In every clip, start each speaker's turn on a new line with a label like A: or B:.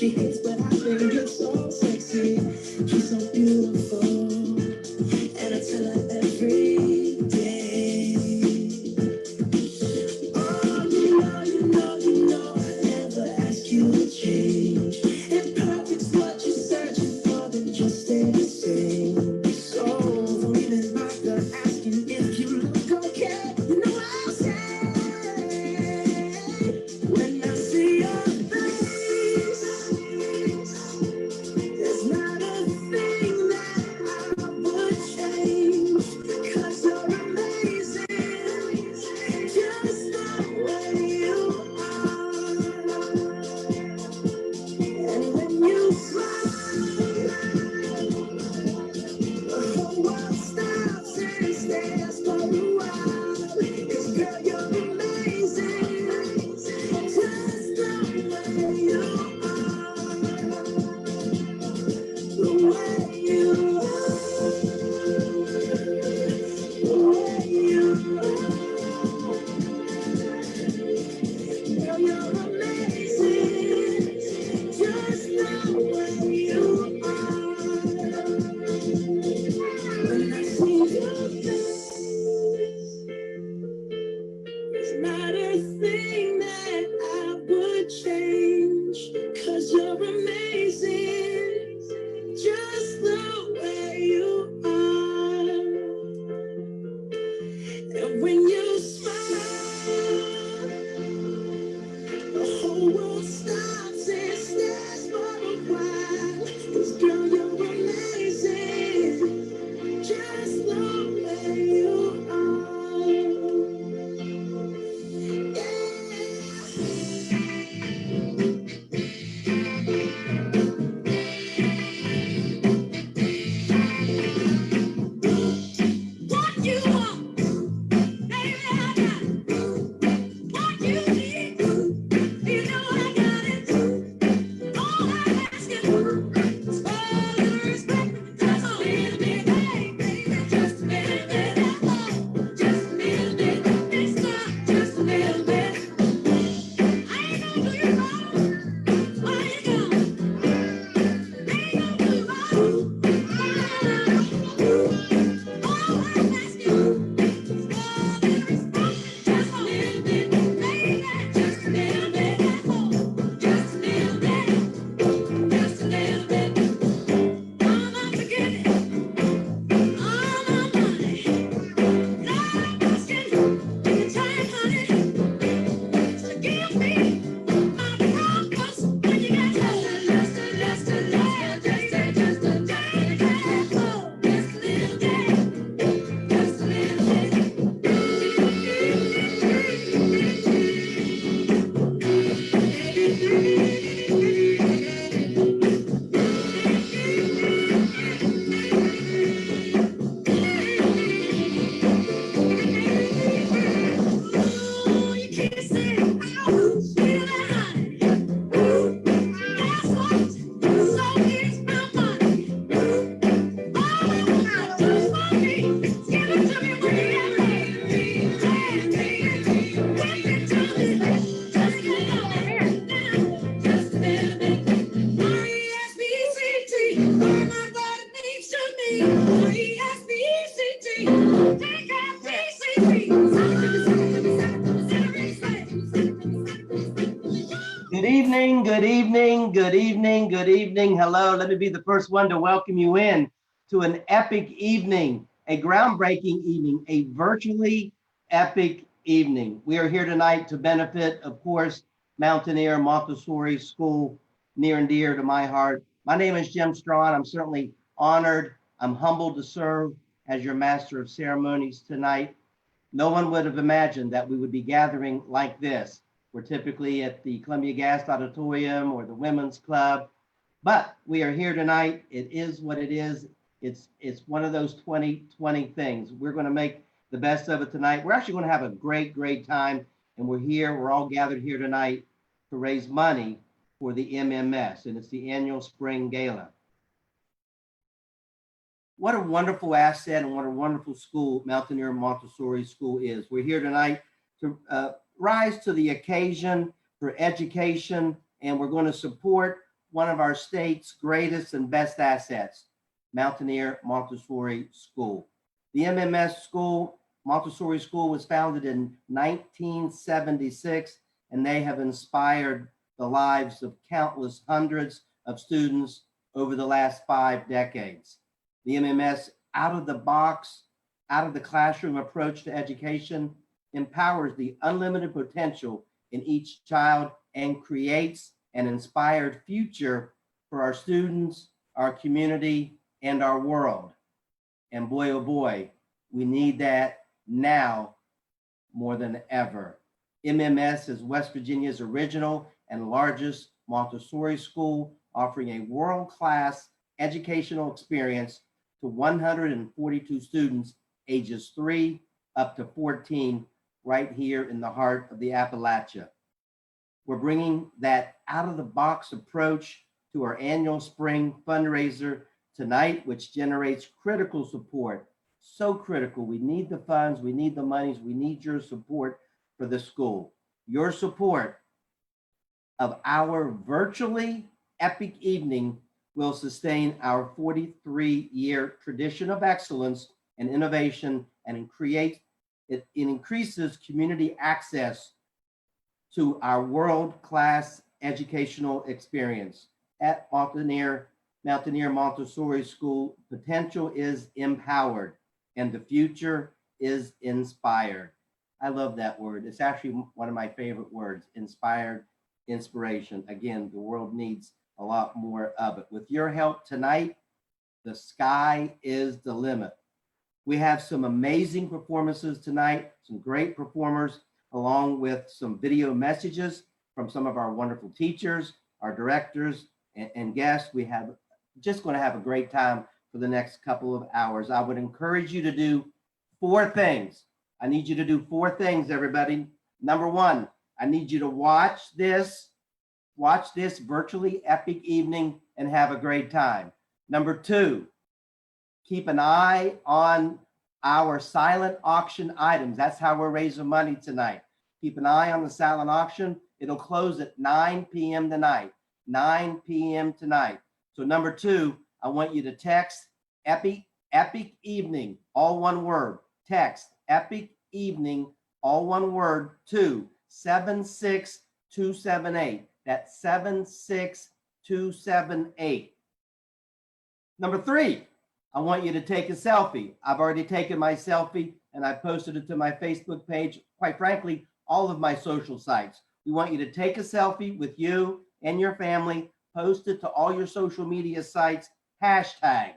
A: she hates, but I think it's so sexy. She's so beautiful, and I tell her every day. Oh, you know, I never ask you to change. If perfect's what you're searching for, then just stay the same. So don't even bother asking if you look okay. You know I'll say when I see your face, there's not a thing that I would change. 'Cause you're amazing, just the way you are. And when you smile, the whole world stops and stares for a while. 'Cause girl, you're amazing, just the way you are. The way you are, the way you are. Girl, you're amazing, just the way you are. When I see your face, there's not a thing that I would change. 'Cause you're amazing, just the way you are. And when you smile, the whole world stops and stares for a while. 'Cause girl, you're amazing, just the way you are. What you want, baby, I got it. What you need, you know I got it. All I'm asking is for your respect. Just a little bit, hey, baby, just a little bit. Just a little bit. It's not just a little bit. I ain't gonna do you wrong. Why you gonna? Ain't gonna do you wrong. All I'm asking is for your respect. Just a little bit, baby, just a little bit. Just a little bit, just a little bit. I'm not forgetting all my money. Now I'm asking the time, honey, to give me my promise when you get just a little bit, just a little Ooh, you can't say out, feel it, honey. That's what, so here's my money. All I want just for me, give it to me when you get me. Whip it to me, just a little bit, just a little bit. R-E-S-P-E-C-T, learn my what it means to me. R-E-S-P-E-C-t, take out Good evening, good evening, good evening, good evening. Hello, let me be the first one to welcome you in to an epic evening, a groundbreaking evening, a virtually epic evening. We are here tonight to benefit, of course, Mountaineer Montessori School, near and dear to my heart. My name is Jim Strawn. I'm certainly honored. I'm humbled to serve as your master of ceremonies tonight. No one would have imagined that we would be gathering like this. We're typically at the Columbia Gas Auditorium or the Women's Club, but we are here tonight. It is what it is. It's one of those 2020 things. We're going to make the best of it tonight. We're actually going to have a great time, and we're all gathered here tonight to raise money for the MMS, and it's the annual Spring Gala. What a wonderful asset and what a wonderful school Mountaineer Montessori School is. We're here tonight to rise to the occasion for education, and we're going to support one of our state's greatest and best assets, Mountaineer Montessori School. The MMS School, Montessori School, was founded in 1976, and they have inspired the lives of countless hundreds of students over the last 5 decades. The MMS out of the box, out of the classroom approach to education empowers the unlimited potential in each child and creates an inspired future for our students, our community, and our world. And boy, oh boy, we need that now more than ever. MMS is West Virginia's original and largest Montessori school, offering a world-class educational experience to 142 students ages 3 up to 14 right here in the heart of the Appalachia. We're bringing that out-of-the-box approach to our annual spring fundraiser tonight, which generates critical support. So critical. We need the funds, we need the monies, we need your support for the school. Your support of our virtually epic evening will sustain our 43-year tradition of excellence and innovation, and it increases community access to our world-class educational experience. At Mountaineer Montessori School, potential is empowered and the future is inspired. I love that word. It's actually one of my favorite words, inspired, inspiration. Again, the world needs a lot more of it. With your help tonight, the sky is the limit. We have some amazing performances tonight, some great performers, along with some video messages from some of our wonderful teachers, our directors, and guests. We have just going to have a great time for the next couple of hours. I would encourage you to do 4 things. I need you to do 4 things, everybody. Number 1, I need you to watch this virtually epic evening and have a great time. Number 2, keep an eye on our silent auction items. That's how we're raising money tonight. Keep an eye on the silent auction. It'll close at 9 p.m. tonight. 9 p.m. tonight. So number 2, I want you to text epic evening, all one word. Text epic evening, all one word, to 76278. That's 76278. Number 3, I want you to take a selfie. I've already taken my selfie and I posted it to my Facebook page. Quite frankly, all of my social sites. We want you to take a selfie with you and your family, post it to all your social media sites, hashtag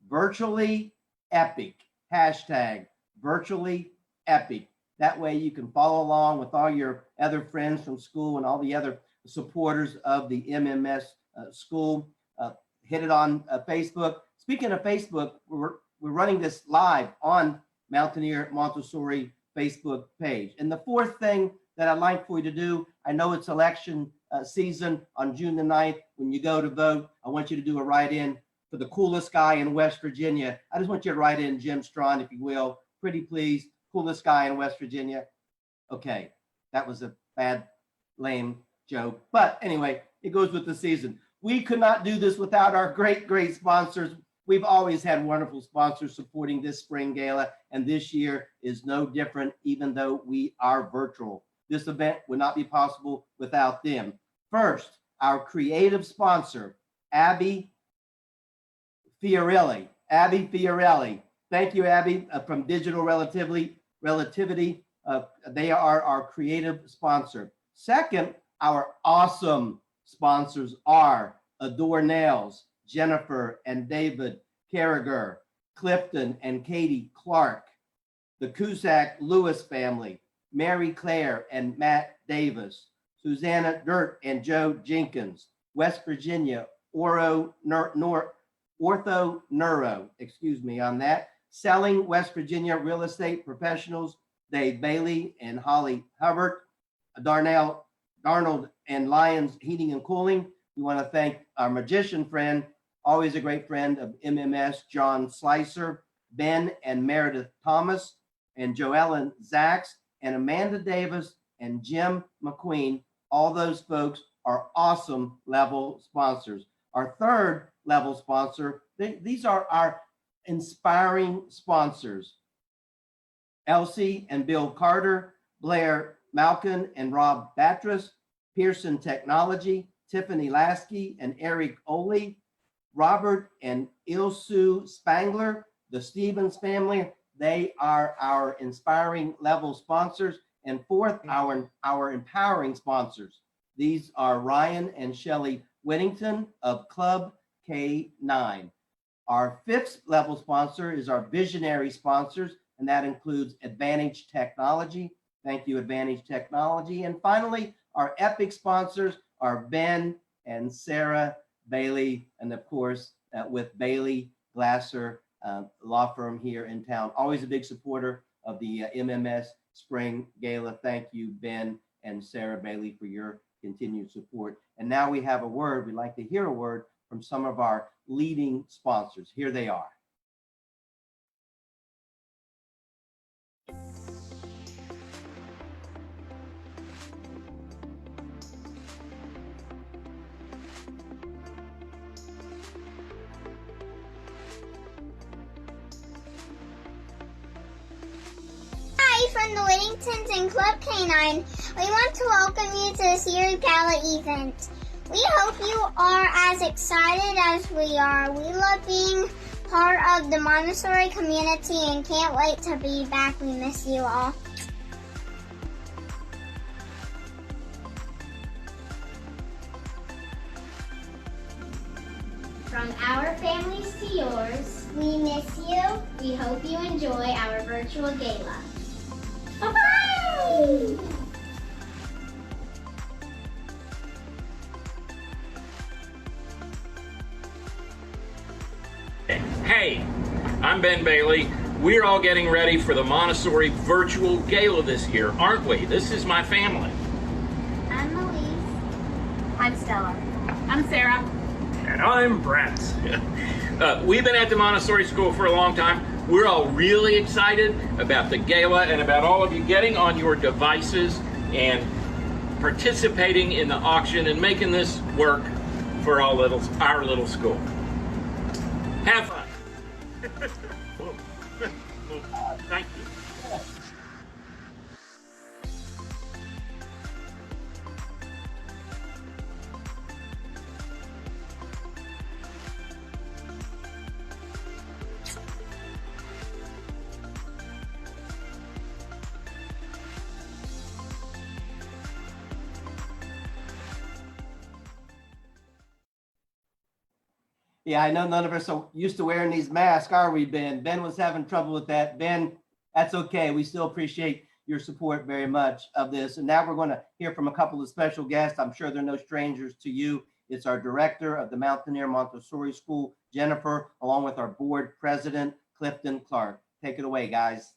A: virtually epic, hashtag virtually epic. That way you can follow along with all your other friends from school and all the other supporters of the MMS school. Hit it on Facebook. Speaking of Facebook, we're running this live on Mountaineer Montessori Facebook page. And the 4th thing that I'd like for you to do, I know it's election season on June the 9th. When you go to vote, I want you to do a write-in for the coolest guy in West Virginia. I just want you to write in Jim Strawn, if you will. Pretty please, coolest guy in West Virginia. Okay, that was a bad, lame joke. But anyway, it goes with the season. We could not do this without our great, great sponsors. We've always had wonderful sponsors supporting this spring gala, and this year is no different, even though we are virtual. This event would not be possible without them. First, our creative sponsor, Abby Fiorelli. Abby Fiorelli. Thank you, Abby, from Digital Relativity. They are our creative sponsor. Second, our awesome sponsors are Adore Nails, Jennifer and David Carragher, Clifton and Katie Clark, the Cusack Lewis family, Mary Claire and Matt Davis, Susanna Dirt and Joe Jenkins, West Virginia Ortho Neuro, Selling West Virginia Real Estate Professionals, Dave Bailey and Holly Hubbard, Darnold and Lyons Heating and Cooling. We want to thank our magician friend, always a great friend of MMS, John Slicer, Ben and Meredith Thomas, and Joellen Zachs, and Amanda Davis and Jim McQueen. All those folks are awesome level sponsors. Our third level sponsor, these are our inspiring sponsors. Elsie and Bill Carter, Blair Malkin and Rob Battras, Pearson Technology, Tiffany Lasky and Eric Oley, Robert and Ilsu Spangler, the Stevens family. They are our inspiring level sponsors. And fourth, our empowering sponsors. These are Ryan and Shelley Whittington of Club K9. Our fifth level sponsor is our visionary sponsors, and that includes Advantage Technology. Thank you, Advantage Technology. And finally, our epic sponsors are Ben and Sarah Bailey, and of course, with Bailey Glasser law firm here in town. Always a big supporter of the MMS Spring Gala. Thank you, Ben and Sarah Bailey, for your continued support. And now we have a word. We'd like to hear a word from some of our leading sponsors. Here they are.
B: From the Whittingtons and Club K9, we want to welcome you to this year's Gala event. We hope you are as excited as we are. We love being part of the Montessori community and can't wait to be back. We miss you all.
C: From our families to yours,
B: We miss you.
C: we hope you enjoy our virtual gala.
B: Bye-bye!
D: Hey, I'm Ben Bailey. We're all getting ready for the Montessori virtual gala this year, aren't we? This is my family.
B: I'm Elise.
C: I'm Stella. I'm Sarah.
E: And I'm Brent.
D: We've been at the Montessori school for a long time. We're all really excited about the gala and about all of you getting on your devices and participating in the auction and making this work for our little school. Have fun. Thank you.
A: Yeah, I know none of us are used to wearing these masks, are we, Ben? Ben was having trouble with that. Ben, that's okay. We still appreciate your support very much of this. And now we're going to hear from a couple of special guests. I'm sure they're no strangers to you. It's our director of the Mountaineer Montessori School, Jennifer, along with our board president, Clifton Clark. Take it away, guys.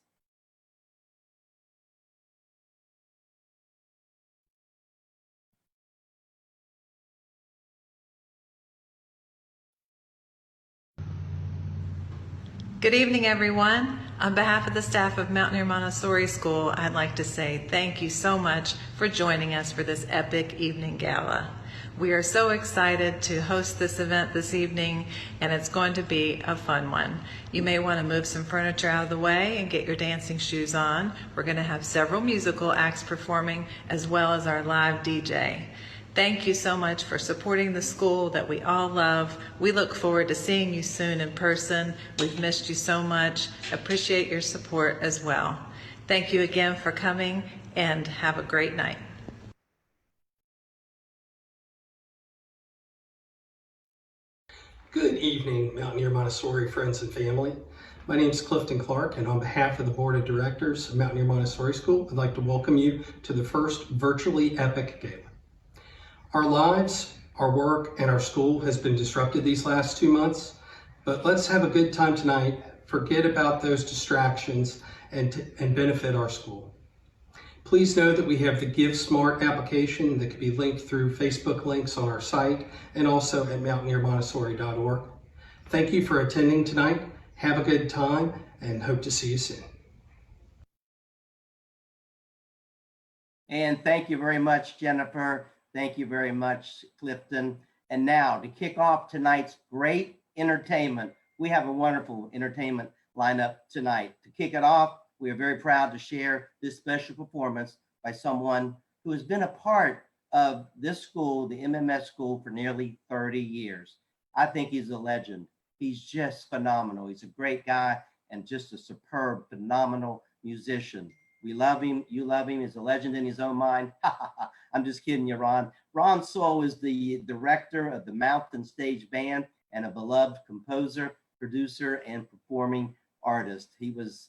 F: Good evening, everyone. On behalf of the staff of Mountaineer Montessori School, I'd like to say thank you so much for joining us for this epic evening gala. We are so excited to host this event this evening, and it's going to be a fun one. You may want to move some furniture out of the way and get your dancing shoes on. We're going to have several musical acts performing, as well as our live DJ. Thank you so much for supporting the school that we all love. We look forward to seeing you soon in person. We've missed you so much. Appreciate your support as well. Thank you again for coming, and have a great night.
E: Good evening, Mountaineer Montessori friends and family. My name is Clifton Clark, and on behalf of the Board of Directors of Mountaineer Montessori School, I'd like to welcome you to the first virtually epic gala. Our lives, our work, and our school has been disrupted these last 2 months, but let's have a good time tonight, forget about those distractions, and benefit our school. Please know that we have the Give Smart application that can be linked through Facebook links on our site and also at mountaineermontessori.org. Thank you for attending tonight. Have a good time and hope to see you soon.
A: And thank you very much, Jennifer. Thank you very much, Clifton. And now to kick off tonight's great entertainment, we have a wonderful entertainment lineup tonight. To kick it off, we are very proud to share this special performance by someone who has been a part of this school, the MMS school, for nearly 30 years. I think he's a legend. He's just phenomenal. He's a great guy and just a superb, phenomenal musician. We love him. You love him. He's a legend in his own mind. I'm just kidding you, Ron. Ron Soul is the director of the Mountain Stage Band and a beloved composer, producer, and performing artist. He was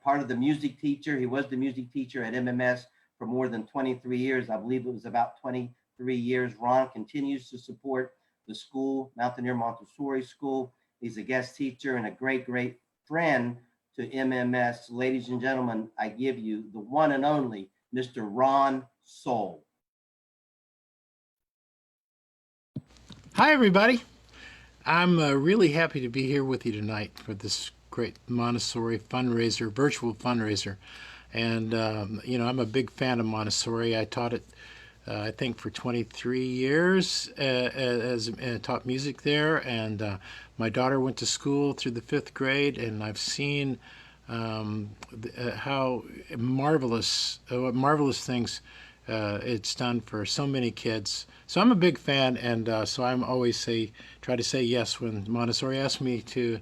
A: part of the music teacher. He was the music teacher at MMS for more than 23 years. I believe it was about 23 years. Ron continues to support the school, Mountaineer Montessori School. He's a guest teacher and a great, great friend to MMS. Ladies and gentlemen, I give you the one and only Mr. Ron Soul.
G: Hi, everybody. I'm really happy to be here with you tonight for this great Montessori fundraiser, virtual fundraiser. And, you know, I'm a big fan of Montessori. I taught it, I think, for 23 years and taught music there. And my daughter went to school through the 5th grade, and I've seen how marvelous things it's done for so many kids. So I'm a big fan, and so I'm always try to say yes when Montessori asks me to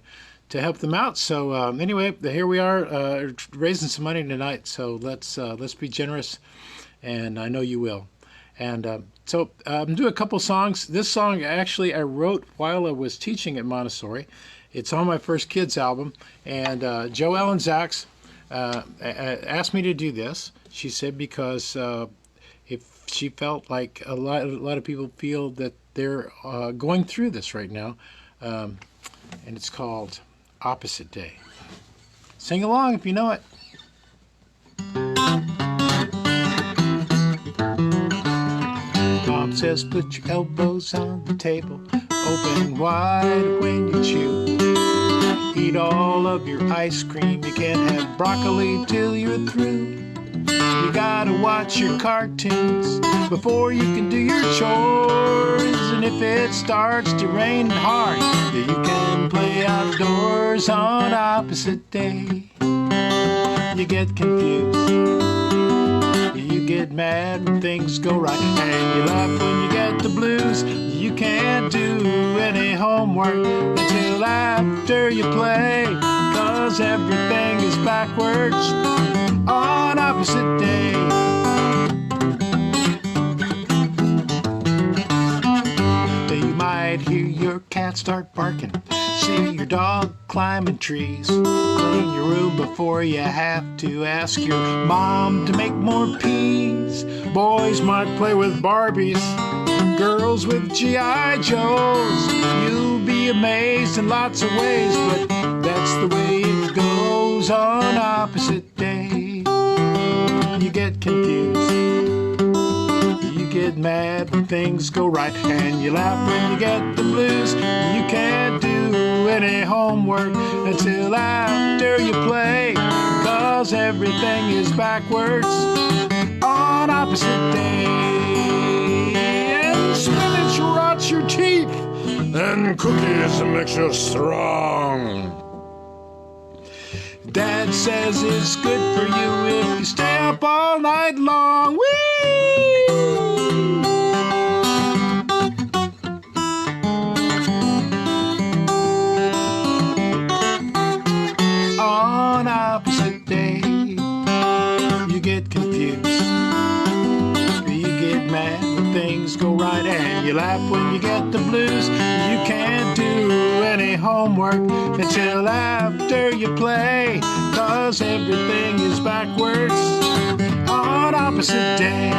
G: help them out. So anyway, here we are raising some money tonight. So let's be generous, and I know you will. And so I'm doing a couple songs. This song actually I wrote while I was teaching at Montessori. It's on my first kids album, and Joelle and Zach's asked me to do this. She said because if she felt like a lot of people feel that they're going through this right now, and it's called Opposite Day. Sing along if you know it. Mom says put your elbows on the table, open wide when you chew. Eat all of your ice cream, you can't have broccoli till you're through. You gotta watch your cartoons before you can do your chores. And if it starts to rain hard, you can play outdoors on opposite day. You get confused, you get mad when things go right, and you laugh when you get the blues. You can't do any homework until after you play, 'cause everything is backwards on opposite day. You might hear your cat start barking, see your dog climbing trees. Clean your room before you have to ask your mom to make more peas. Boys might play with Barbies, girls with G.I. Joes. You'll be amazed in lots of ways, but that's the way it goes on opposite day. You get confused, you get mad when things go right, and you laugh when you get the blues. You can't do any homework until after you play, 'cause everything is backwards on opposite day. And spinach rots your teeth, and cookies makes you strong. Dad says it's good for you if you stay up all night long. Whee! On opposite day, you get confused, you get mad when things go right, and you laugh when you get the blues. You can't do any homework until after you play, 'cause everything is backwards on opposite day.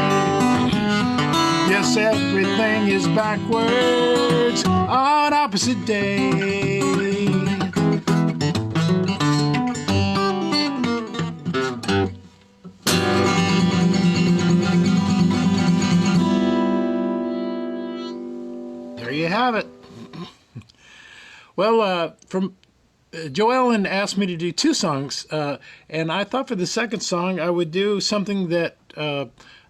G: Yes, everything is backwards on opposite day. There you have it. Well, from Joellen asked me to do 2 songs, and I thought for the second song I would do something that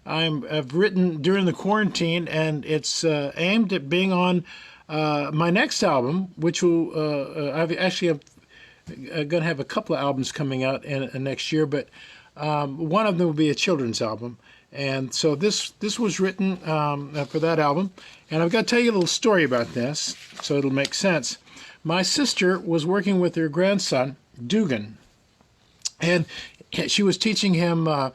G: I've written during the quarantine, and it's aimed at being on my next album, which will I've actually going to have a couple of albums coming out in next year, but one of them will be a children's album. And so this was written for that album. And I've got to tell you a little story about this, so it'll make sense. My sister was working with her grandson, Dugan, and she was teaching him how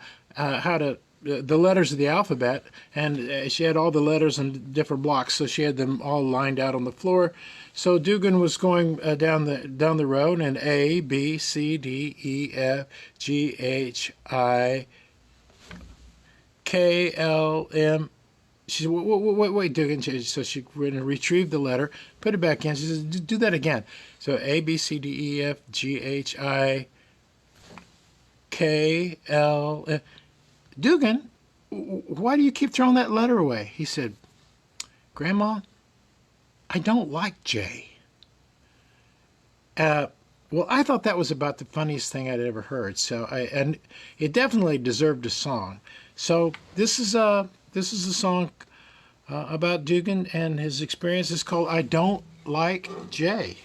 G: to the letters of the alphabet, and she had all the letters in different blocks, so she had them all lined out on the floor. So Dugan was going down the road, and A, B, C, D, E, F, G, H, I, K, L, M. She said, wait, Dugan. So she retrieved the letter, put it back in. She said, do that again. So A, B, C, D, E, F, G, H, I, K, L, M. Dugan, why do you keep throwing that letter away? He said, Grandma, I don't like J. Well, I thought that was about the funniest thing I'd ever heard. And it definitely deserved a song. So this is a song about Dugan and his experience. It's called "I Don't Like J."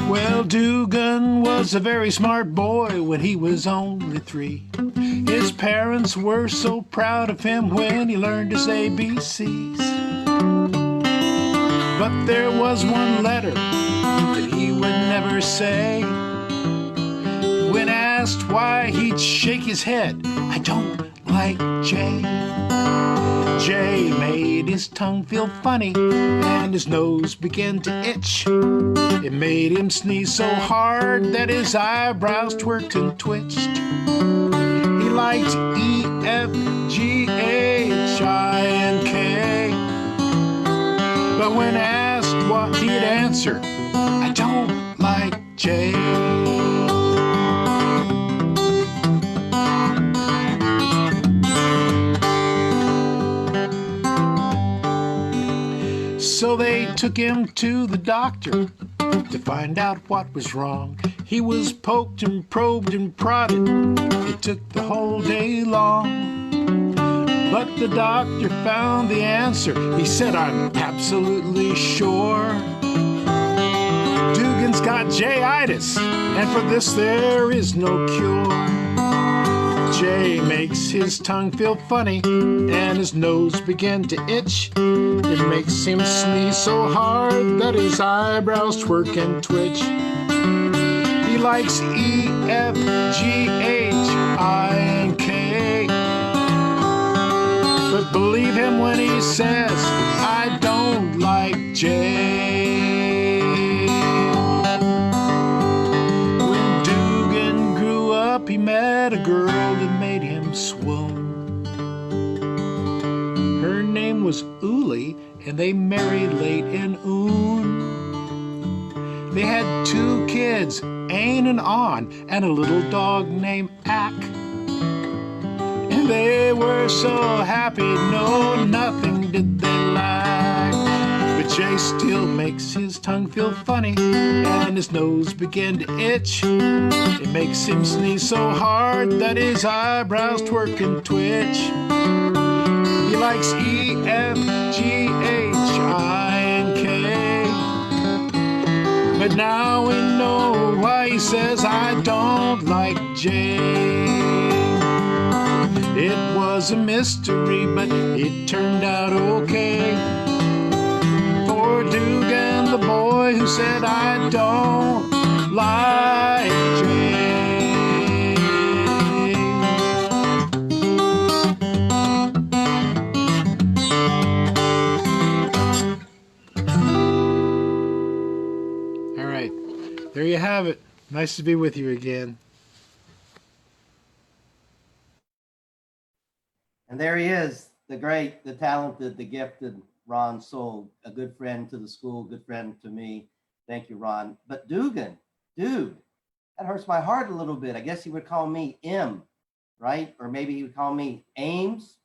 G: Well, Dugan was a very smart boy when he was only 3. His parents were so proud of him when he learned his ABCs. But there was one letter that he would never say. When asked why, he'd shake his head. I don't like J. J made his tongue feel funny and his nose began to itch. It made him sneeze so hard that his eyebrows twerked and twitched. He liked E, F, G, H, I, and K. But when asked what he'd answer, I don't like J. So they took him to the doctor to find out what was wrong. He was poked and probed and prodded. It took the whole day long. But the doctor found the answer. He said, I'm absolutely sure Dugan's got J-itis, and for this there is no cure. J makes his tongue feel funny, and his nose begin to itch. It makes him sneeze so hard that his eyebrows twerk and twitch. He likes E, F, G, H, I, and K. But believe him when he says, I don't like J. When Dugan grew up, he met a girl that made him swoon. Her name was Uli, and they married late in Oon. They had 2 kids, Ain and On, and a little dog named Ack. And they were so happy, no, nothing did they lack. But Jay still makes his tongue feel funny, and his nose begin to itch. It makes him sneeze so hard that his eyebrows twerk and twitch. He likes E, F, G, H, I, and K. But now we know why he says I don't like J. It was a mystery, but it turned out okay. For Dugan, the boy who said I don't like J. All right, there you have it. Nice to be with you again.
A: And there he is, the great, the talented, the gifted Ron Soule, a good friend to the school, good friend to me. Thank you, Ron. But Dugan, dude, that hurts my heart a little bit. I guess he would call me M, right? Or maybe he would call me Ames.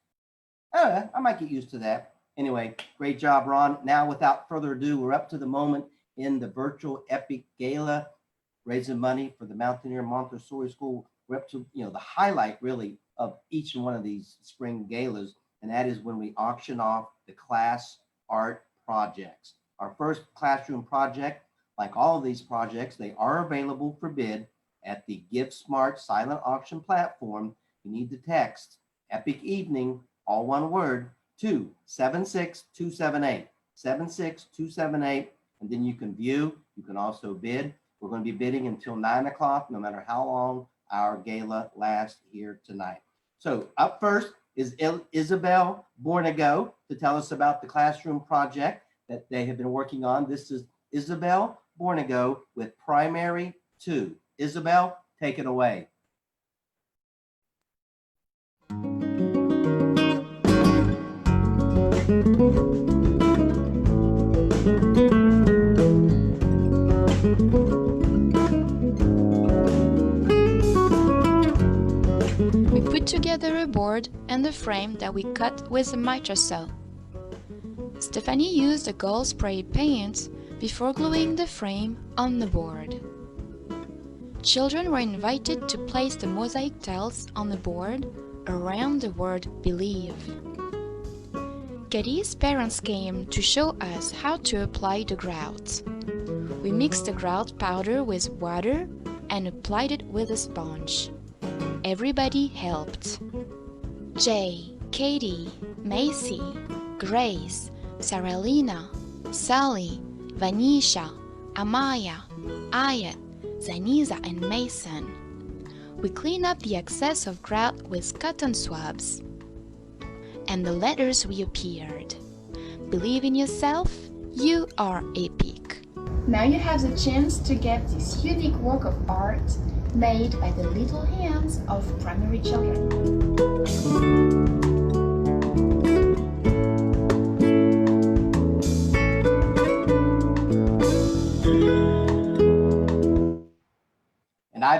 A: I might get used to that. Anyway, great job, Ron. Now, without further ado, we're up to the moment in the virtual Epic Gala, raising money for the Mountaineer Montessori School. We're up to, the highlight really of each and one of these spring galas, and that is when we auction off the class art projects. Our first classroom project, like all of these projects, they are available for bid at the GiveSmart silent auction platform. You need to text Epic Evening, all one word, to 76278, 76278, and then you can view. You can also bid. We're going to be bidding until 9 o'clock, no matter how long our gala lasts here tonight. So up first is Isabel Bornego to tell us about the classroom project that they have been working on. This is Isabel Bornego with Primary 2. Isabel, take it away.
H: We put together a board and a frame that we cut with a miter saw. Stephanie used a gold spray paint before gluing the frame on the board. Children were invited to place the mosaic tiles on the board around the word believe. Katie's parents came to show us how to apply the grout. We mixed the grout powder with water and applied it with a sponge. Everybody helped. Jay, Katie, Macy, Grace, Saralina, Sally, Vanisha, Amaya, Ayat, Zaniza, and Mason. We cleaned up the excess of grout with cotton swabs. And the letters reappeared. Believe in yourself, you are epic.
I: Now you have the chance to get this unique work of art made by the little hands of primary children.
A: And I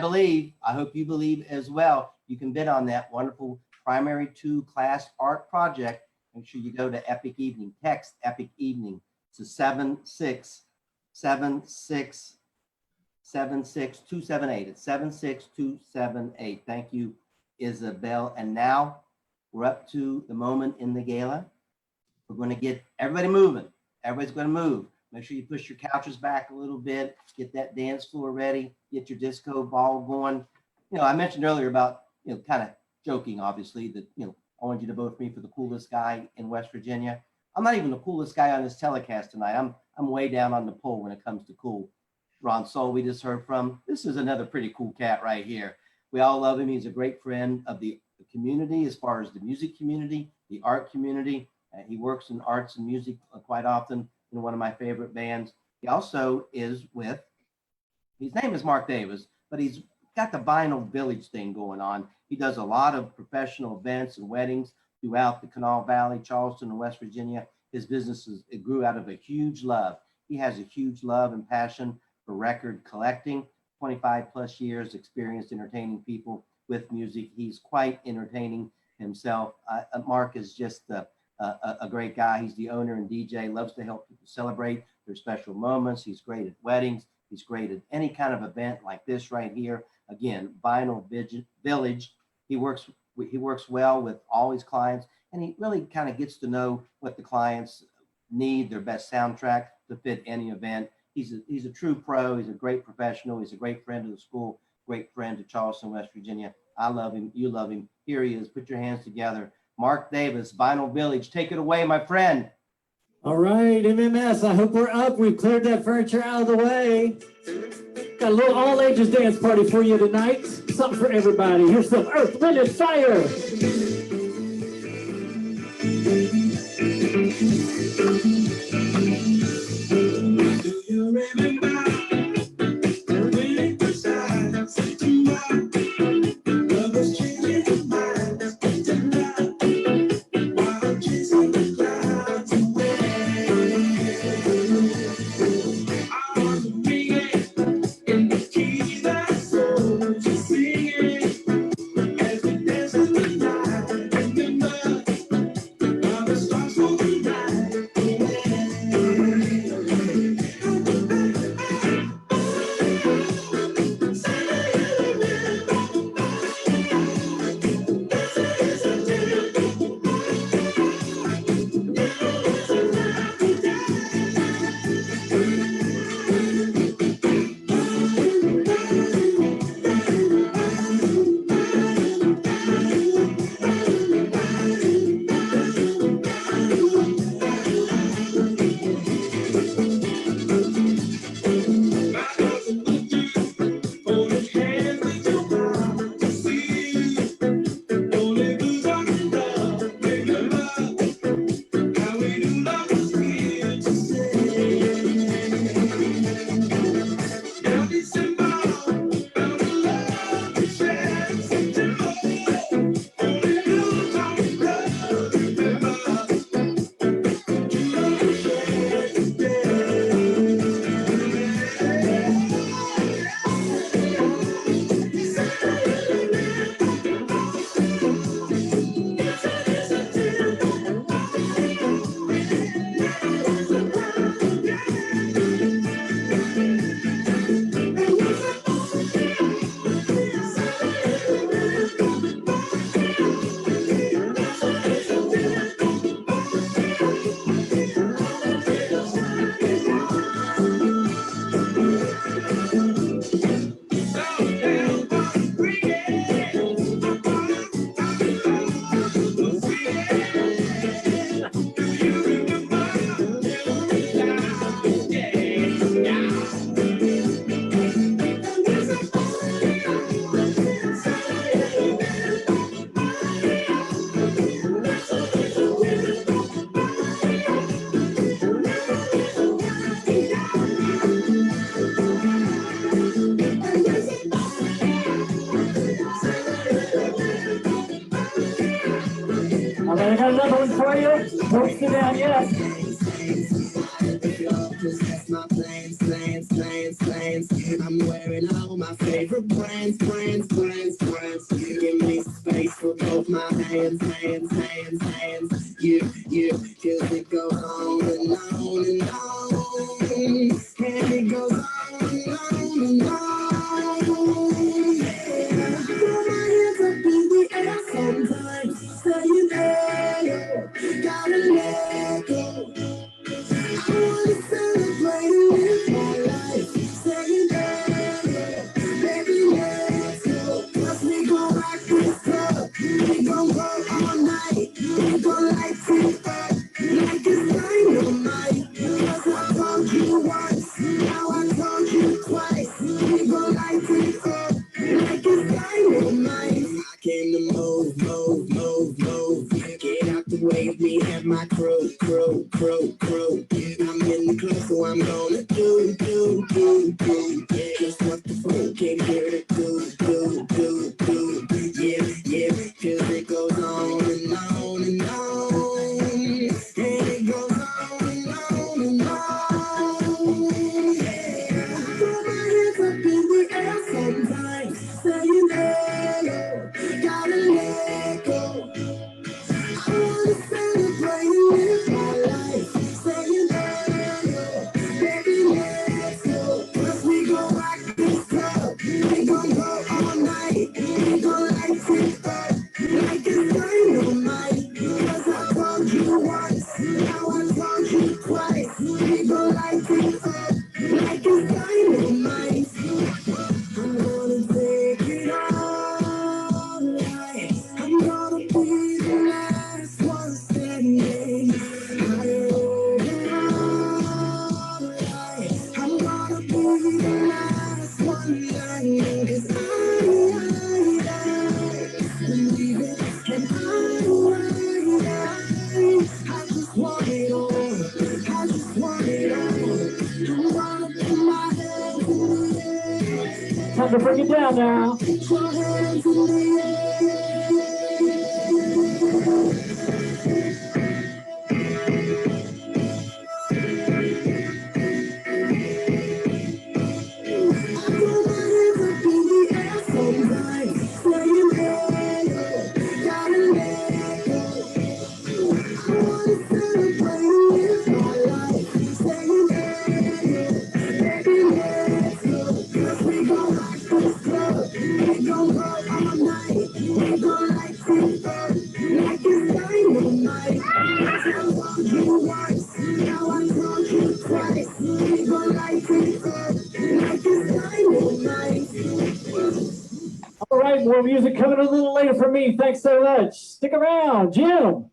A: hope you believe as well, you can bid on that wonderful Primary 2 class art project. Make sure you go to Epic Evening. Text Epic Evening to 76278. It's 76278. Thank you, Isabel. And now we're up to the moment in the gala. We're going to get everybody moving. Everybody's going to move. Make sure you push your couches back a little bit, get that dance floor ready, get your disco ball going. I mentioned earlier about, kind of joking, obviously, that, I wanted you to vote for me for the coolest guy in West Virginia. I'm not even the coolest guy on this telecast tonight. I'm way down on the pole when it comes to cool. Ron Sol, we just heard from. This is another pretty cool cat right here. We all love him. He's a great friend of the community as far as the music community, the art community. He works in arts and music quite often in one of my favorite bands. He also is with, his name is Mark Davis, but he's got the Vinyl Village thing going on. He does a lot of professional events and weddings throughout the Kanawha Valley, Charleston, and West Virginia. His businesses, it grew out of a huge love. He has a huge love and passion for record collecting, 25 plus years experience entertaining people with music. He's quite entertaining himself. Mark is just a great guy. He's the owner and DJ, loves to help people celebrate their special moments. He's great at weddings. He's great at any kind of event like this right here. Again, Vinyl Village. He works well with all his clients, and he really kind of gets to know what the clients need, their best soundtrack to fit any event. He's a true pro. He's a great professional. He's a great friend of the school, great friend to Charleston, West Virginia. I love him. You love him. Here he is. Put your hands together. Mark Davis, Vinyl Village. Take it away, my friend.
J: All right, MMS, I hope we're up. We've cleared that furniture out of the way. Got a little all ages dance party for you tonight. Something for everybody. Here's some Earth, Wind, and Fire. And I got another one for you. Don't sit down yet.
K: That's my plans. I'm wearing all my favorite brands. Give me space for both my hands. Yeah, till it goes on and on and on. And it goes on and on and on. Yeah. Throw my hands up in the air sometimes. Saying, hey, gotta let go. I wanna celebrate and live my life. Saying, hey, baby, let's go. 'Cause we gon' rock this club. We gon' go all night. We gon' light it up like it's dynamite. 'Cause I told you once, now I told you twice. We gon' light it up like it's dynamite. I came to move. Get out the way of me and my crew. I'm in the club, so I'm gonna do. Yeah, just what the phone came here to do. Yeah, till it goes on and on and on. And it goes on and on and on. Yeah, throw my hands up in the air sometimes. Saying, hey, gotta let go. I wanna celebrate and live my life. Saying, hey, baby, let's go. 'Cause we gon' rock this club. We gon' go all night. We gon' light it up like it's dynamite. 'Cause I told you once, now I told you twice. We gon' light it up like it's dynamite. I'm gonna take it all night. I'm gonna be the last one standing. Higher over all night. I'm gonna be the last one lying. 'Cause I believe it. And I just want it all. I just want it all. I'm gonna put my hands in the air.
J: Time to bring it down now.
K: Put your hands in the
J: All right, more music coming a little later from me. Thanks so much. Stick around, Jim.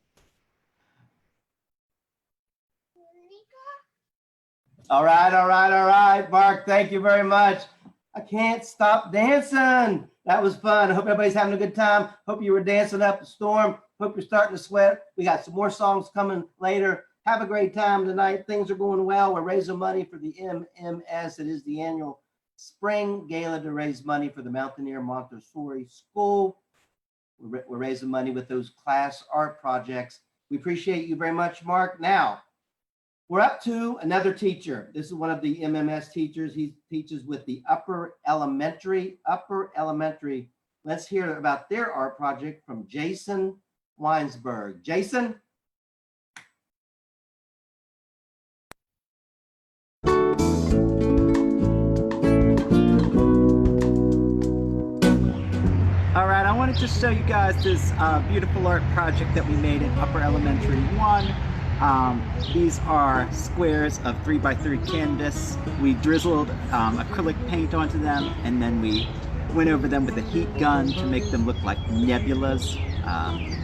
A: All right, Mark. Thank you very much. I can't stop dancing. That was fun. I hope everybody's having a good time. Hope you were dancing up a storm. Hope you're starting to sweat. We got some more songs coming later. Have a great time tonight. Things are going well. We're raising money for the MMS. It is the annual Spring Gala to raise money for the Mountaineer Montessori School. We're raising money with those class art projects. We appreciate you very much, Mark. Now, we're up to another teacher. This is one of the MMS teachers. He teaches with the upper elementary. Let's hear about their art project from Jason Weinsberg. Jason?
L: All right, I wanted to show you guys this beautiful art project that we made in Upper Elementary 1. These are squares of 3x3 canvas. We drizzled acrylic paint onto them, and then we went over them with a heat gun to make them look like nebulas.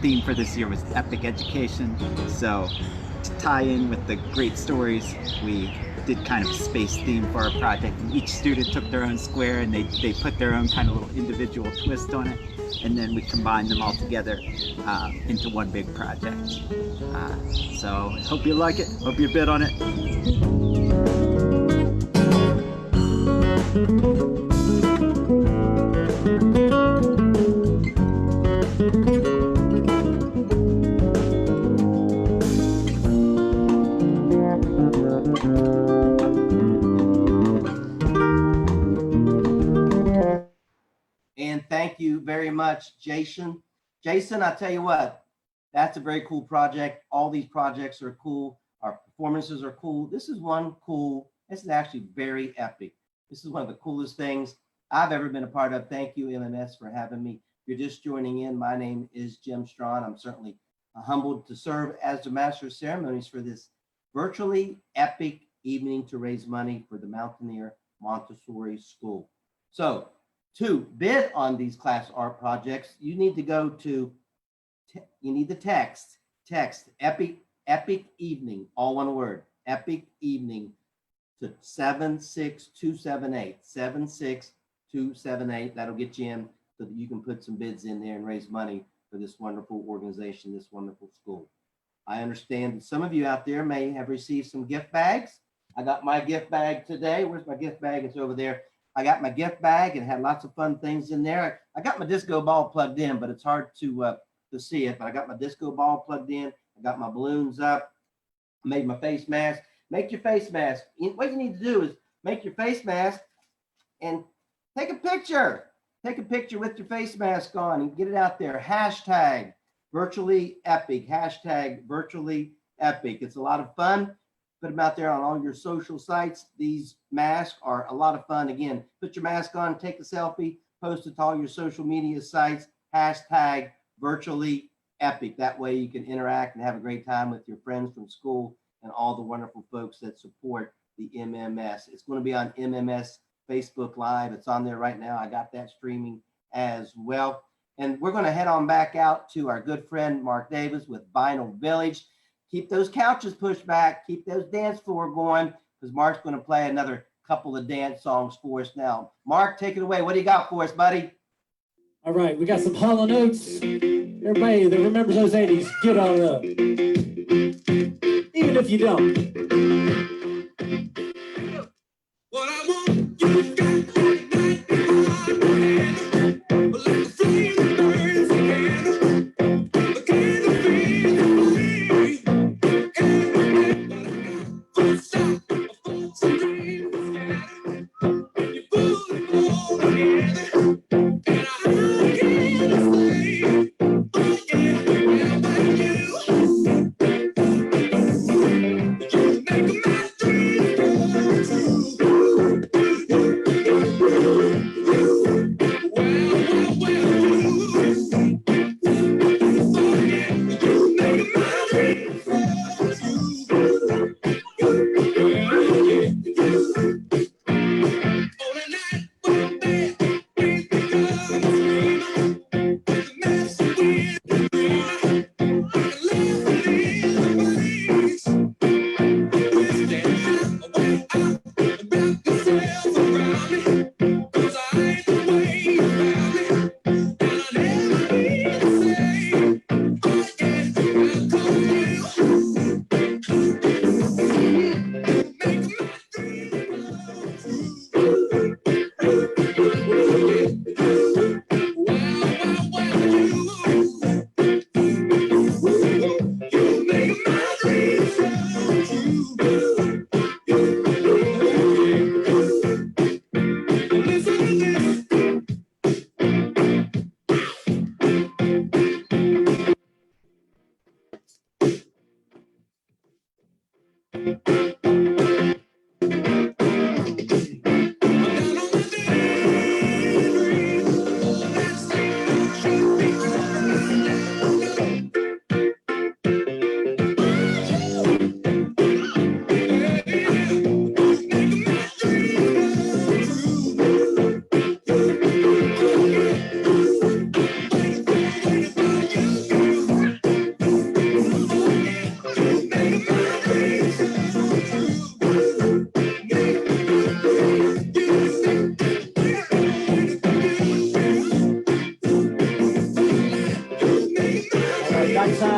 L: Theme for this year was epic education. So to tie in with the great stories, we did kind of a space theme for our project, and each student took their own square and they put their own kind of little individual twist on it, and then we combined them all together into one big project. So hope you like it, hope you bid on it.
A: very much, Jason. Jason, I tell you what, that's a very cool project. All these projects are cool. Our performances are cool. This is one cool. This is actually very epic. This is one of the coolest things I've ever been a part of. Thank you, MMS, for having me. If you're just joining in, my name is Jim Strawn. I'm certainly humbled to serve as the Master of Ceremonies for this virtually epic evening to raise money for the Mountaineer Montessori School. So to bid on these class art projects, you need to go to, you need the text epic evening, all one word, epic evening to 76278, 76278. That'll get you in so that you can put some bids in there and raise money for this wonderful organization, this wonderful school. I understand that some of you out there may have received some gift bags. I got my gift bag today. Where's my gift bag? It's over there. I got my gift bag and had lots of fun things in there. I got my disco ball plugged in, but it's hard to see it. But I got my disco ball plugged in. I got my balloons up. I made my face mask. Make your face mask. What you need to do is make your face mask and take a picture. Take a picture with your face mask on and get it out there. Hashtag virtually epic. Hashtag virtually epic. It's a lot of fun. Put them out there on all your social sites. These masks are a lot of fun. Again, put your mask on, take a selfie, post it to all your social media sites. Hashtag virtually epic. That way you can interact and have a great time with your friends from school and all the wonderful folks that support the MMS. It's going to be on MMS Facebook Live. It's on there right now. I got that streaming as well. And we're going to head on back out to our good friend Mark Davis with Vinyl Village. Keep those couches pushed back. Keep those dance floor going because Mark's going to play another couple of dance songs for us now. Mark, take it away. What do you got for us, buddy?
J: All right, we got some Hall & Oates. Everybody that remembers those 80s, get on up. Even if you don't.
K: What I want, you got tonight in my hand. Like the flame that burns again. The candle fades away. And full stop, a false dream is scattered. You pull it all together. And I can't explain. Oh yeah, well, but you make my dreams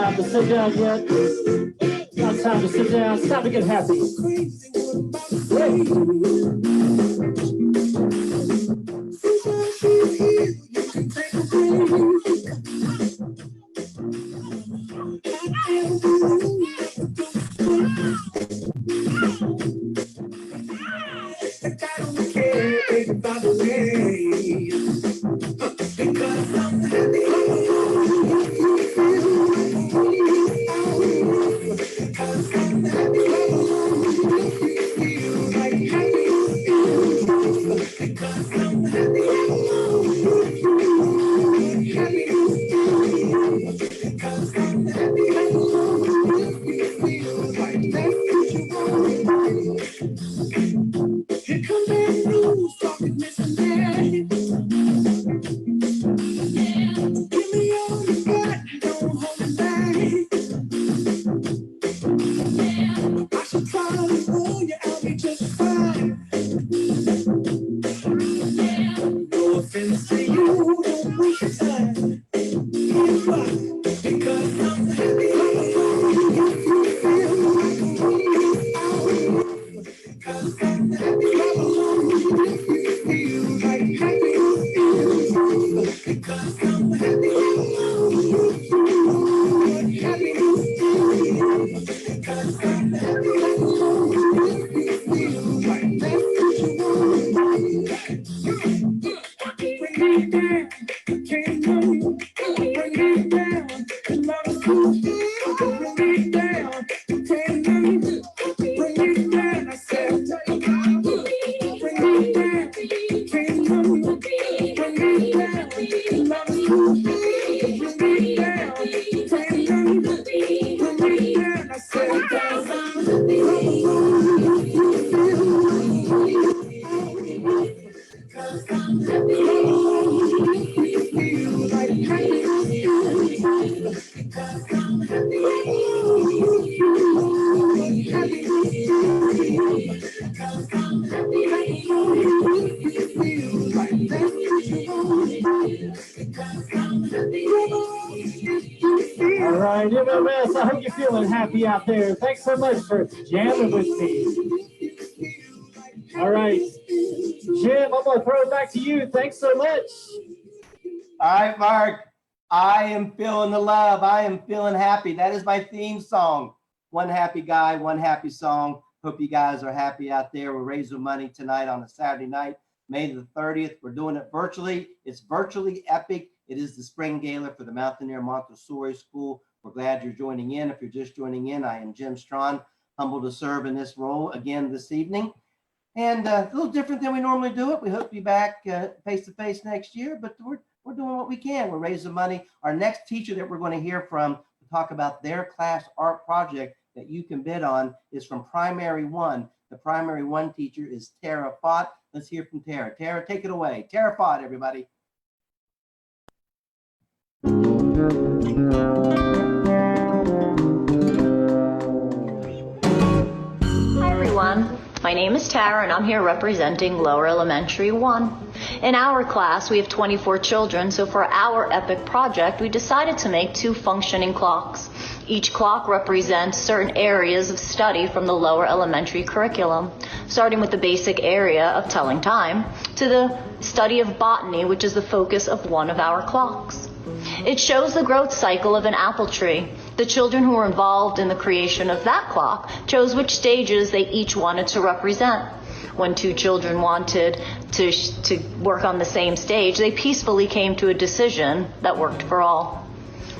K: come
J: sit down yet. It's not time to sit down. It's time to get happy.
K: Because Here come that blues, talking missionary. Yeah, give me all you got, don't hold it back. Yeah, I should probably warn you, I'll be just fine. Yeah, no offense to you, don't waste your time. Here's why, because I'm happy. Because I'm
J: All right, MMS, I hope you're feeling happy out there. Thanks so much for jamming with me. All right, Jim, I'm going to throw it back to you. Thanks so much.
A: All right, Mark. I am feeling the love. I am feeling happy. That is my theme song. One happy guy, one happy song. Hope you guys are happy out there. We're raising money tonight on a Saturday night, May the 30th. We're doing it virtually. It's virtually epic. It is the spring gala for the Mountaineer Montessori School. We're glad you're joining in. If you're just joining in, I am Jim Strawn, humbled to serve in this role again this evening. And a little different than we normally do it. We hope to be back face-to-face next year, but we're doing what we can. We're raising money. Our next teacher that we're going to hear from to talk about their class art project that you can bid on is from Primary 1. The Primary 1 teacher is Tara Fott. Let's hear from Tara. Tara, take it away. Tara Fott, everybody.
M: Hi everyone, my name is Tara and I'm here representing Lower Elementary 1. In our class we have 24 children, so for our EPIC project we decided to make 2 functioning clocks. Each clock represents certain areas of study from the lower elementary curriculum, starting with the basic area of telling time to the study of botany, which is the focus of one of our clocks. It shows the growth cycle of an apple tree. The children who were involved in the creation of that clock chose which stages they each wanted to represent. When 2 children wanted to work on the same stage, they peacefully came to a decision that worked for all.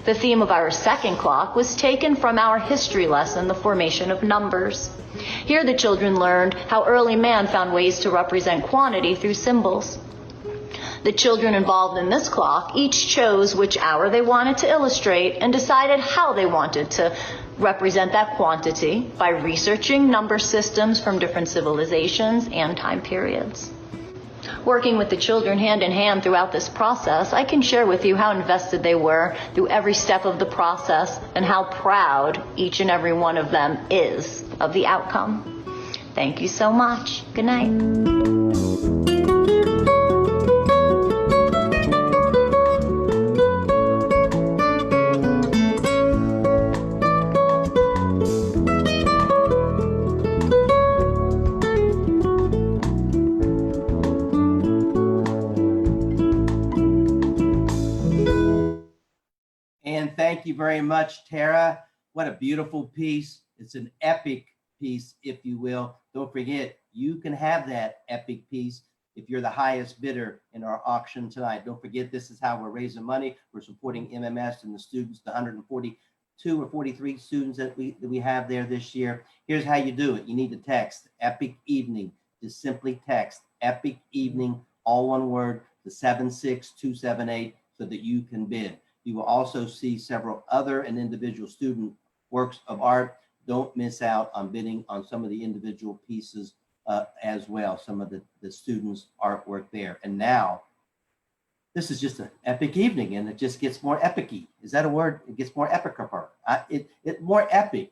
M: The theme of our second clock was taken from our history lesson, The Formation of Numbers. Here the children learned how early man found ways to represent quantity through symbols. The children involved in this clock each chose which hour they wanted to illustrate and decided how they wanted to represent that quantity by researching number systems from different civilizations and time periods. Working with the children hand in hand throughout this process, I can share with you how invested they were through every step of the process and how proud each and every one of them is of the outcome. Thank you so much. Good night.
A: And thank you very much, Tara. What a beautiful piece. It's an epic piece, if you will. Don't forget, you can have that epic piece if you're the highest bidder in our auction tonight. Don't forget, this is how we're raising money. We're supporting MMS and the students, the 142 or 43 students that we have there this year. Here's how you do it. You need to text Epic Evening. Just simply text Epic Evening, all one word, to 76278 so that you can bid. You will also see several other and individual student works of art. Don't miss out on bidding on some of the individual pieces as well, some of the students' artwork there. And now, this is just an epic evening, and it just gets more epic-y. Is that a word? It gets more epic-er. It more epic.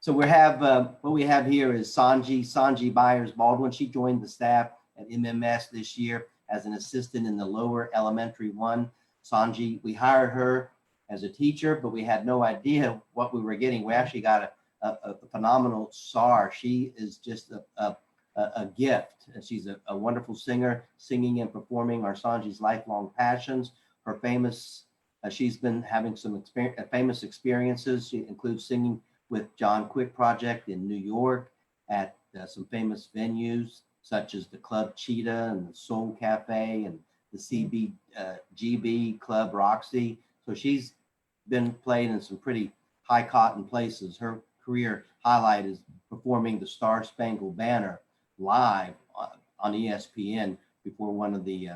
A: So we have, what we have here is Sanji Byers Baldwin. She joined the staff at MMS this year as an assistant in the lower elementary one. Sanji, we hired her as a teacher, but we had no idea what we were getting. We actually got a phenomenal star. She is just a gift. She's a wonderful singer, singing and performing are Sanji's lifelong passions. Her she's been having some famous experiences. She includes singing with John Quick Project in New York at some famous venues such as the Club Cheetah and the Soul Cafe and the CBGB Club Roxy. So she's been playing in some pretty high cotton places. Her career highlight is performing the Star Spangled Banner live on ESPN before one of the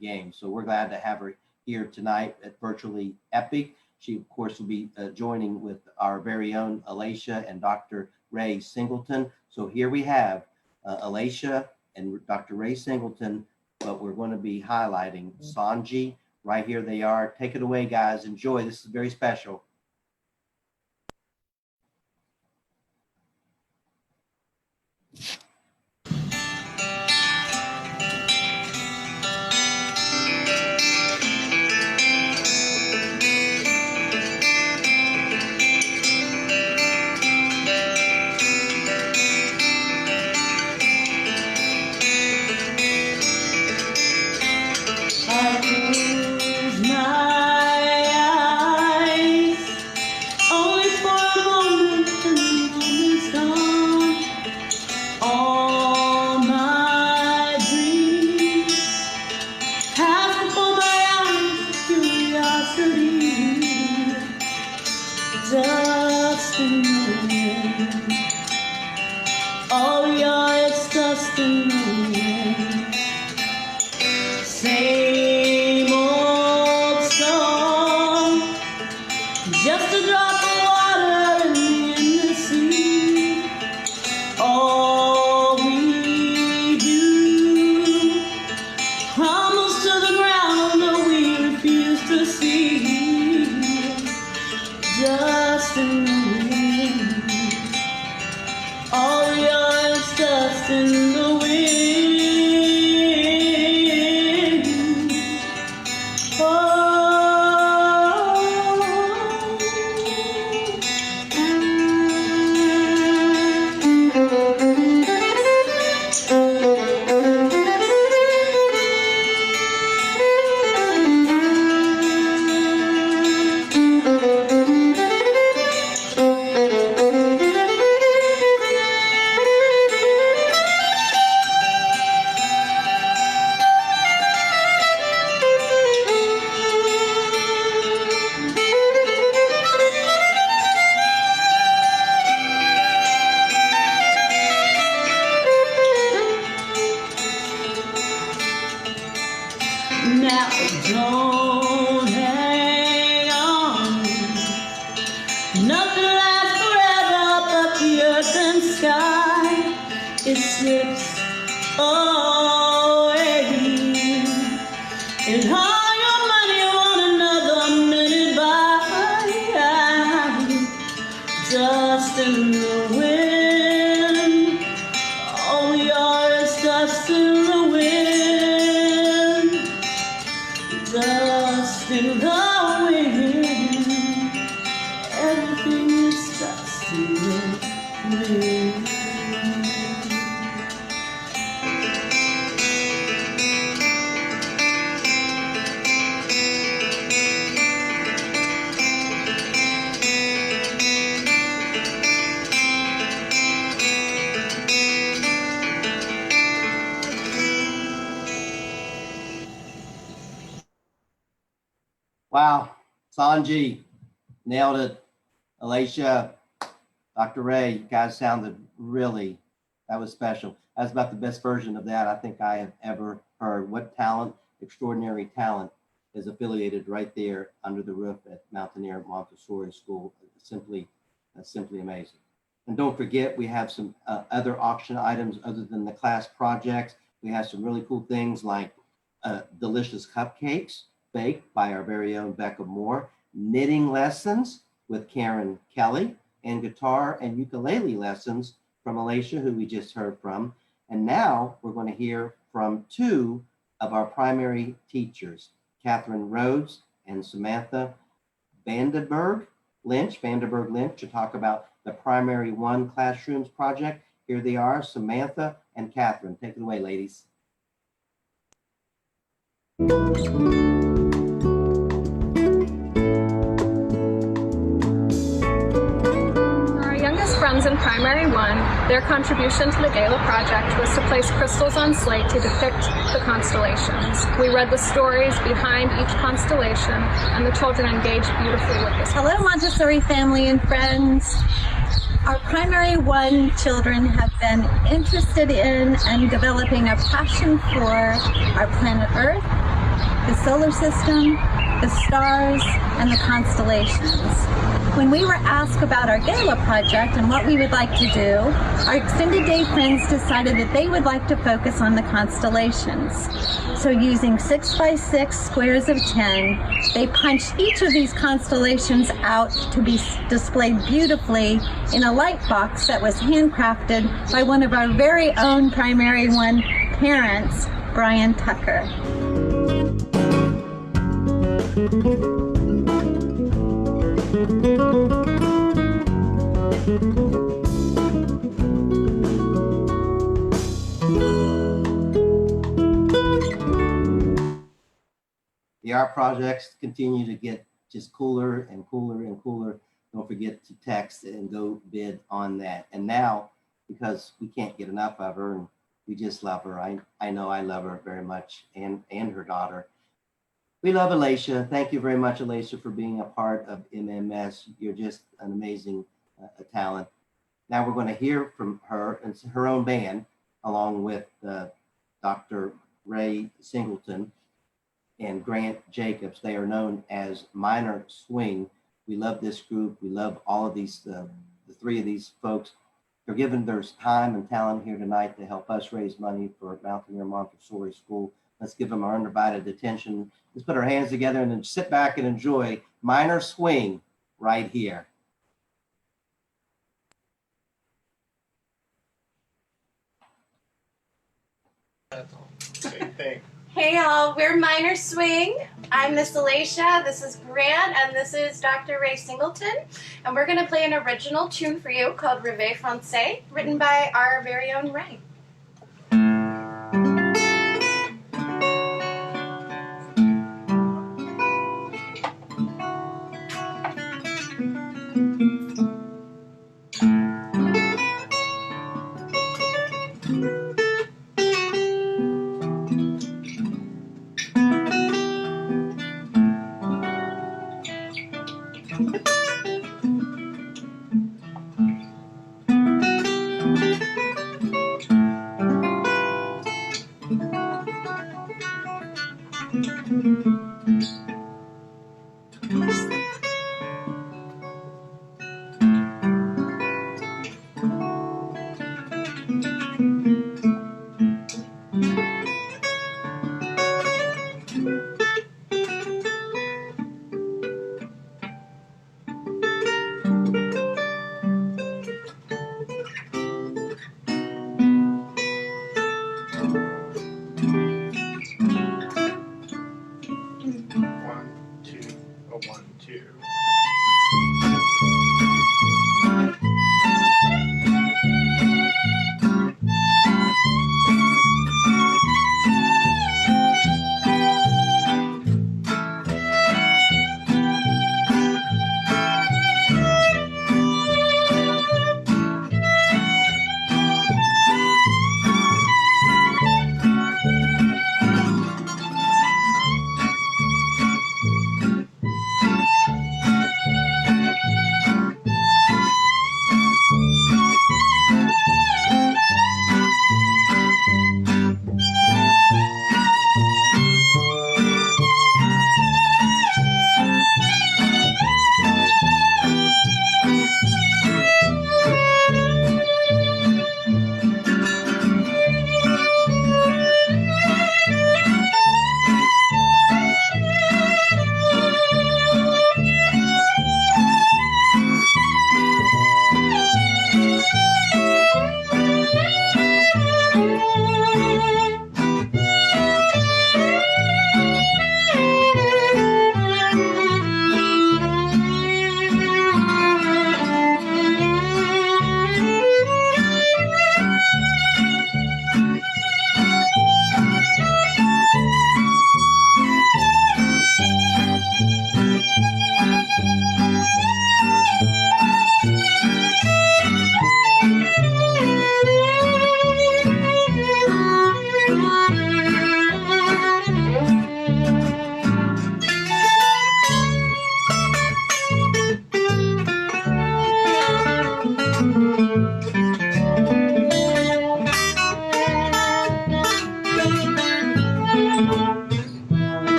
A: games. So we're glad to have her here tonight at Virtually Epic. She, of course, will be joining with our very own Alicia and Dr. Ray Singleton. So here we have Alicia and Dr. Ray Singleton, but we're going to be highlighting Sanji. Right here they are. Take it away, guys. Enjoy. This is very special. Wow, Sanji, nailed it. Alicia, Dr. Ray, you guys sounded really, that was special. That was about the best version of that I think I have ever heard. What talent, extraordinary talent is affiliated right there under the roof at Mountaineer Montessori School. That's simply amazing. And don't forget, we have some other auction items other than the class projects. We have some really cool things like delicious cupcakes baked by our very own Becca Moore, knitting lessons with Karen Kelly, and guitar and ukulele lessons from Alicia, who we just heard from. And now we're going to hear from two of our primary teachers, Catherine Rhodes and Samantha Vanderberg Lynch, to talk about the Primary One Classrooms project. Here they are, Samantha and Catherine. Take it away, ladies.
N: Friends in Primary One, their contribution to the Gala project was to place crystals on slate to depict the constellations. We read the stories behind each constellation, and the children engaged beautifully with this.
O: Hello, Montessori family and friends. Our Primary One children have been interested in and developing a passion for our planet Earth, the solar system, the stars, and the constellations. When we were asked about our Gala project and what we would like to do, our extended day friends decided that they would like to focus on the constellations. So using 6x6 squares of 10, they punched each of these constellations out to be displayed beautifully in a light box that was handcrafted by one of our very own Primary One parents, Brian Tucker.
A: The art projects continue to get just cooler and cooler and cooler. Don't forget to text and go bid on that. And now, because we can't get enough of her and we just love her, I know I love her very much, and her daughter. We love Alicia. Thank you very much, Alicia, for being a part of MMS. You're just an amazing talent. Now we're going to hear from her and her own band, along with Dr. Ray Singleton and Grant Jacobs. They are known as Minor Swing. We love this group. We love all of these, the three of these folks. They're giving their time and talent here tonight to help us raise money for Mountaineer Montessori School. Let's give them our undivided attention. Let's put our hands together and then sit back and enjoy Minor Swing right here.
P: Same thing.
Q: Hey y'all, we're Minor Swing. I'm Miss Alicia, this is Grant, and this is Dr. Ray Singleton. And we're gonna play an original tune for you called Rêve Français, written by our very own Ray.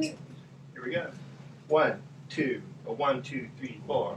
P: Here we go. 1, 2, 1, 2, 3, 4.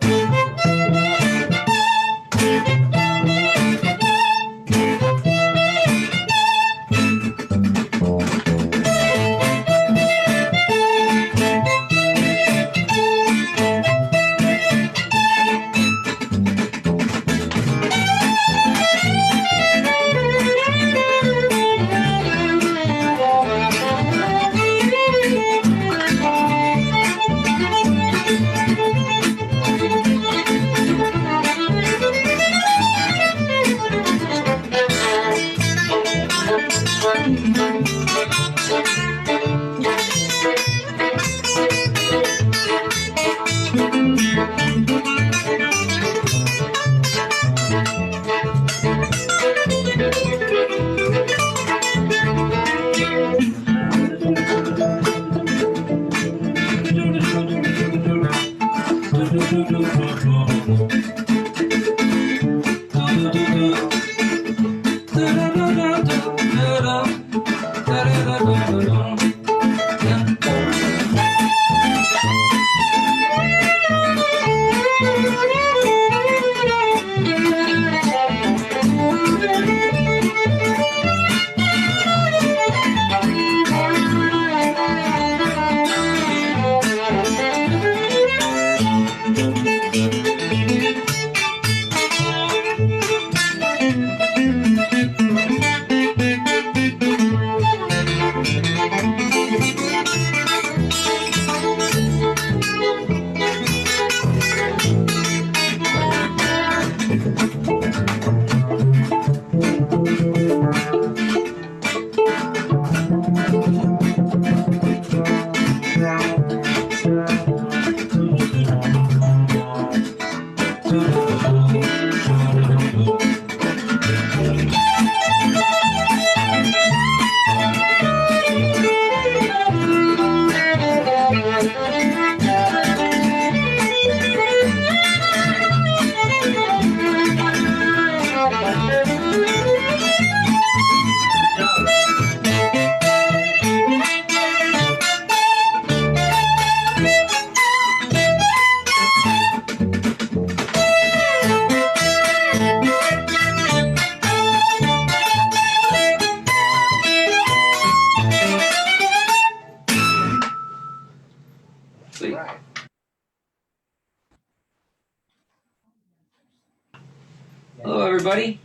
R: Hello everybody,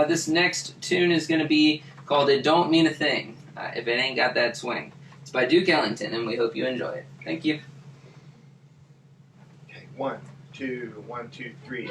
R: this next tune is going to be called It Don't Mean a Thing, if it ain't got that swing. It's by Duke Ellington and we hope you enjoy it. Thank you.
P: Okay, 1, 2, 1, 2, 3.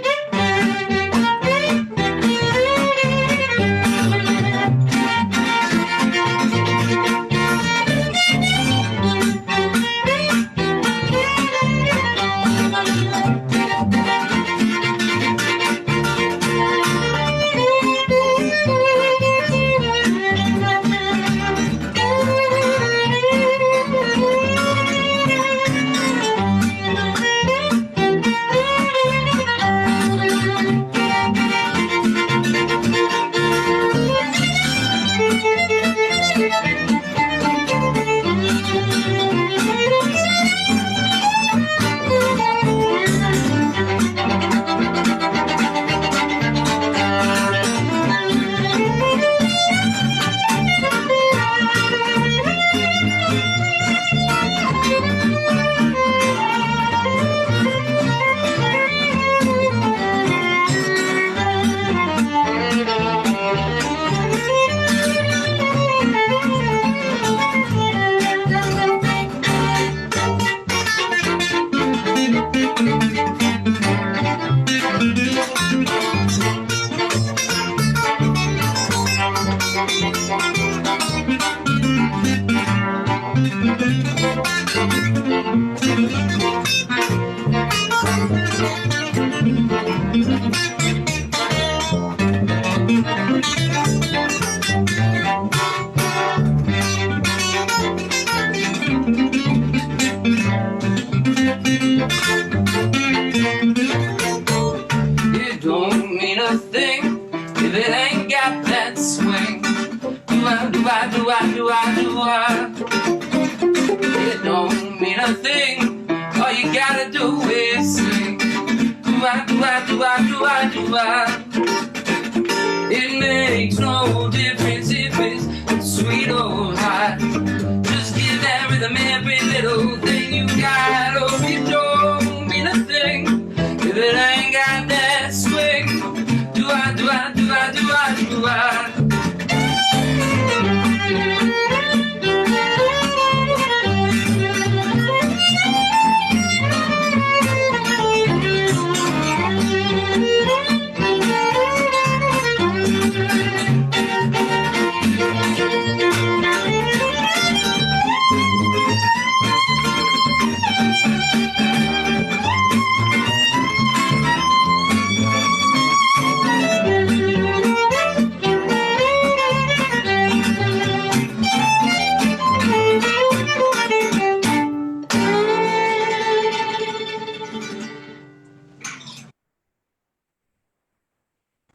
R: It don't mean a thing if it ain't got that swing. Do I, do I, do I, do I, do I. It don't It makes no difference if it's sweet or hot. Just give that rhythm every little thing you got. Oh, it don't mean a thing if it ain't got that swing. Do I, do I, do I, do I, do I?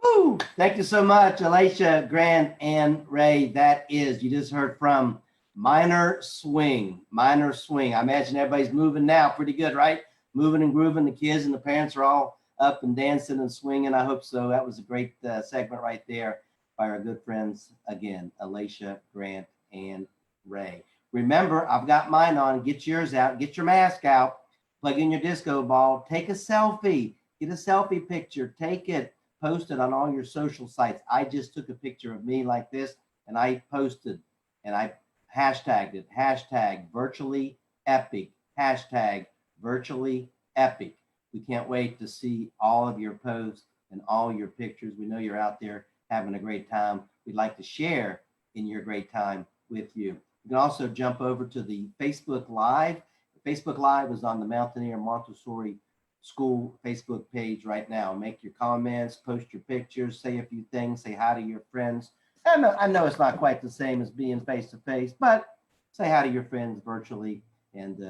A: Woo! Thank you so much, Alicia, Grant, and Ray. That is, you just heard from Minor Swing. Minor Swing. I imagine everybody's moving now pretty good, right? Moving and grooving. The kids and the parents are all up and dancing and swinging. I hope so. That was a great segment right there by our good friends, again, Alicia, Grant, and Ray. Remember, I've got mine on. Get yours out. Get your mask out. Plug in your disco ball. Take a selfie. Get a selfie picture. Take it. Post it on all your social sites. I just took a picture of me like this and I posted and I hashtagged it. Hashtag virtually epic. Hashtag virtually epic. We can't wait to see all of your posts and all your pictures. We know you're out there having a great time. We'd like to share in your great time with you. You can also jump over to the Facebook Live. Facebook Live is on the Mountaineer Montessori School Facebook page right now. Make your comments, post your pictures, say a few things, say hi to your friends. I know it's not quite the same as being face to face, but say hi to your friends virtually. And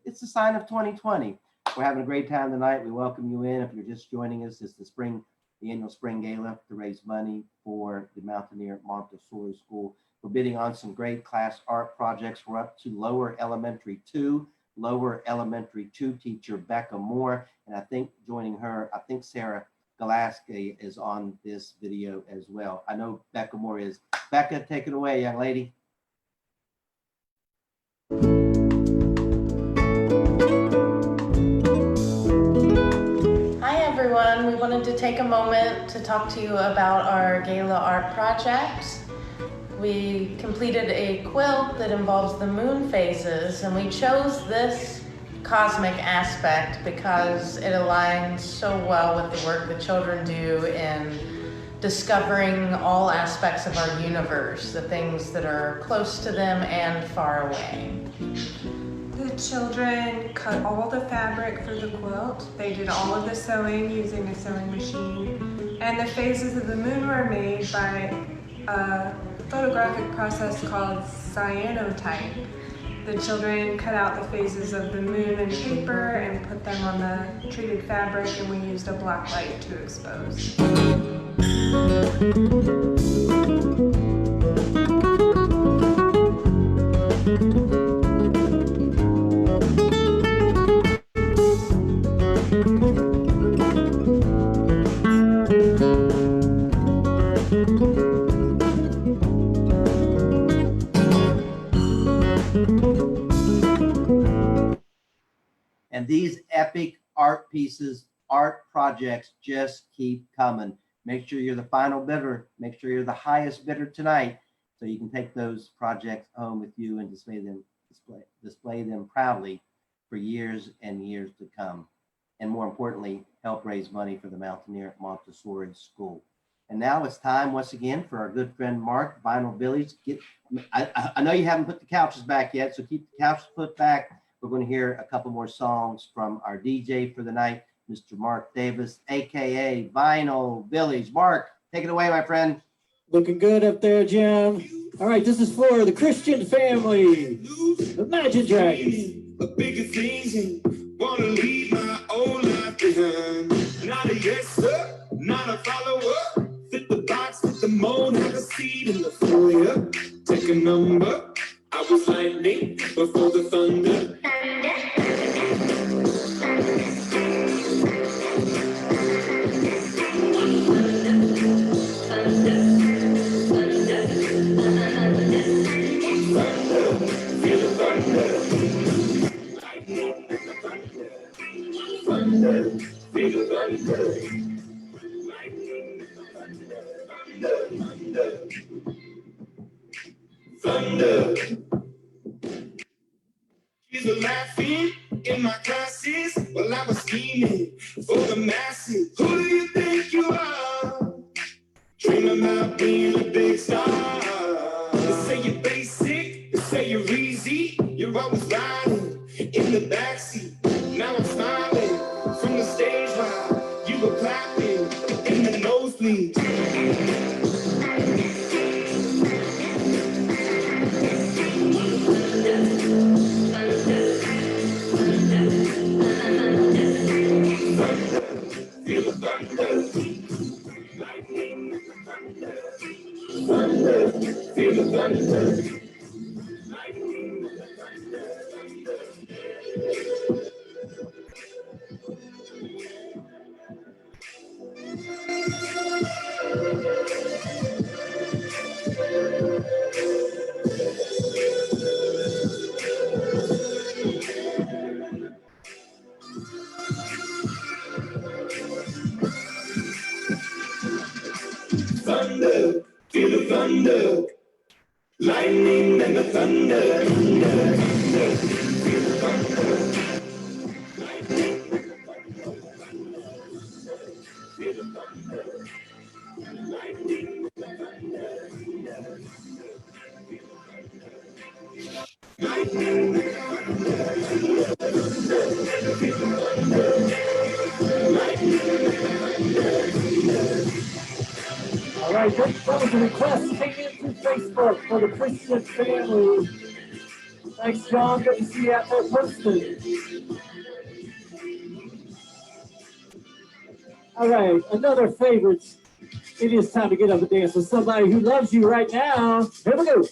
A: it's a sign of 2020. We're having a great time tonight. We welcome you in. If you're just joining us, it's the annual spring gala to raise money for the Mountaineer Montessori School. We're bidding on some great class art projects. We're up to Lower Elementary 2 teacher Becca Moore, and I think joining her, I think Sarah Galaski is on this video as well. I know Becca Moore is. Becca, take it away, young lady.
S: Hi everyone, we wanted to take a moment to talk to you about our Gala art project. We completed a quilt that involves the moon phases, and we chose this cosmic aspect because it aligns so well with the work the children do in discovering all aspects of our universe, the things that are close to them and far away.
T: The children cut all the fabric for the quilt. They did all of the sewing using a sewing machine, and the phases of the moon were made by a photographic process called cyanotype. The children cut out the phases of the moon in paper and put them on the treated fabric, and we used a black light to expose.
A: And these epic art pieces, art projects just keep coming. Make sure you're the final bidder. Make sure you're the highest bidder tonight so you can take those projects home with you and display them proudly for years and years to come. And more importantly, help raise money for the Mountaineer Montessori School. And now it's time once again for our good friend Mark, Vinyl Village. I know you haven't put the couches back yet, so keep the couches put back. We're going to hear a couple more songs from our DJ for the night, Mr. Mark Davis, AKA Vinyl Village. Mark, take it away, my friend.
J: Looking good up there, Jim. All right, this is for the Christian family, the Imagine Dragons.
K: A bigger things and wanna leave my old life behind. Not a yes, sir, not a follower. Fit the box, fit the mold, have a seat in the foyer. Take a number. I was lightning before the thunder. thunder. Kids were laughing in my classes while I was scheming for the masses. Who do you think you are? Dream about being a big star. They say you're basic, they say you're easy. You're always riding in the backseat. Now I'm smiling from the stage while you were clapping in the nosebleed. Feel the thunder. Lightning, thunder. Thunder. Feel the thunder. Lightning, thunder. Thunder, feel the thunder, lightning and the thunder, thunder, thunder, feel the thunder, lightning and the thunder, feel the thunder, lightning and the thunder, lightning and the
J: All right, that was a request came in through Facebook for the Christian family. Thanks, John. Good to see you out there posted. All right, another favorite. It is time to get up and dance with somebody who loves you right now. Here we go.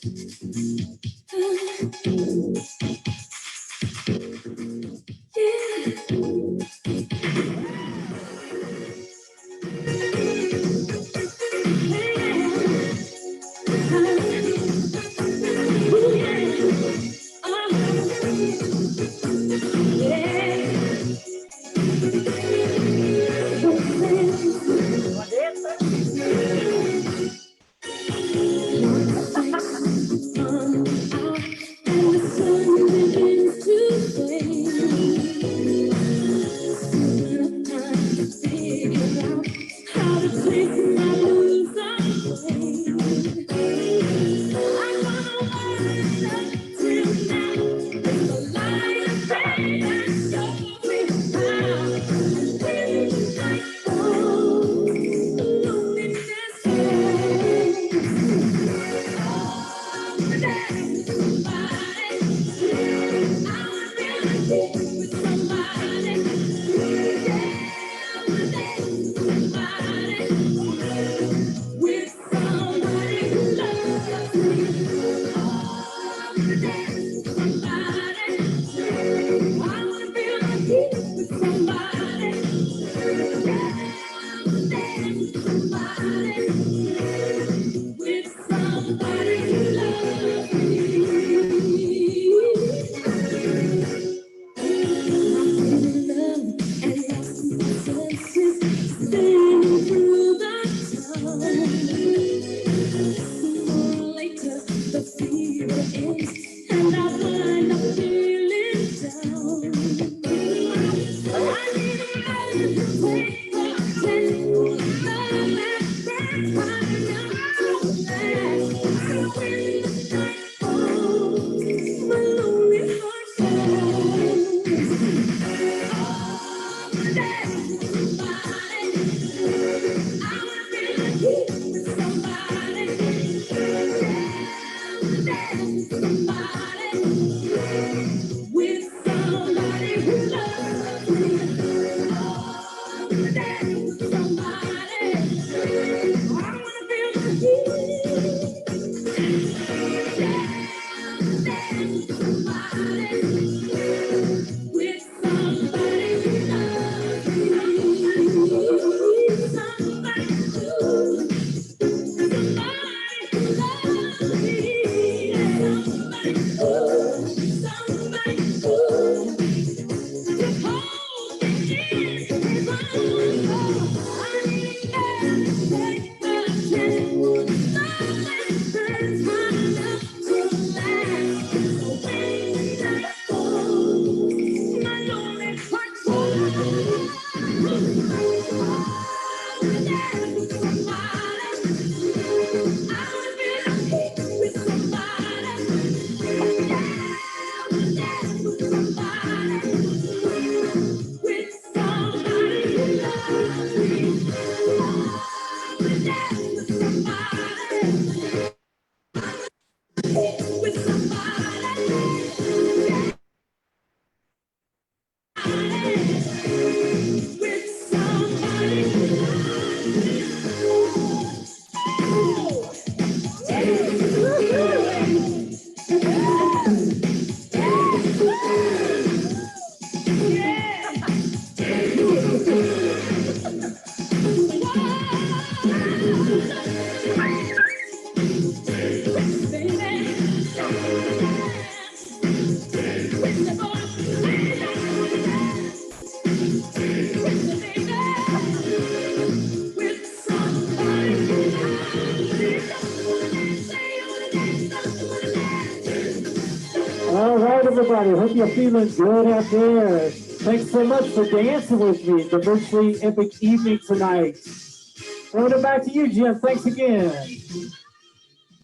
J: All right, everybody. Hope you're feeling good out there. Thanks so much for dancing with me the virtually epic evening tonight. Throwing it back to you, Jim. Thanks again.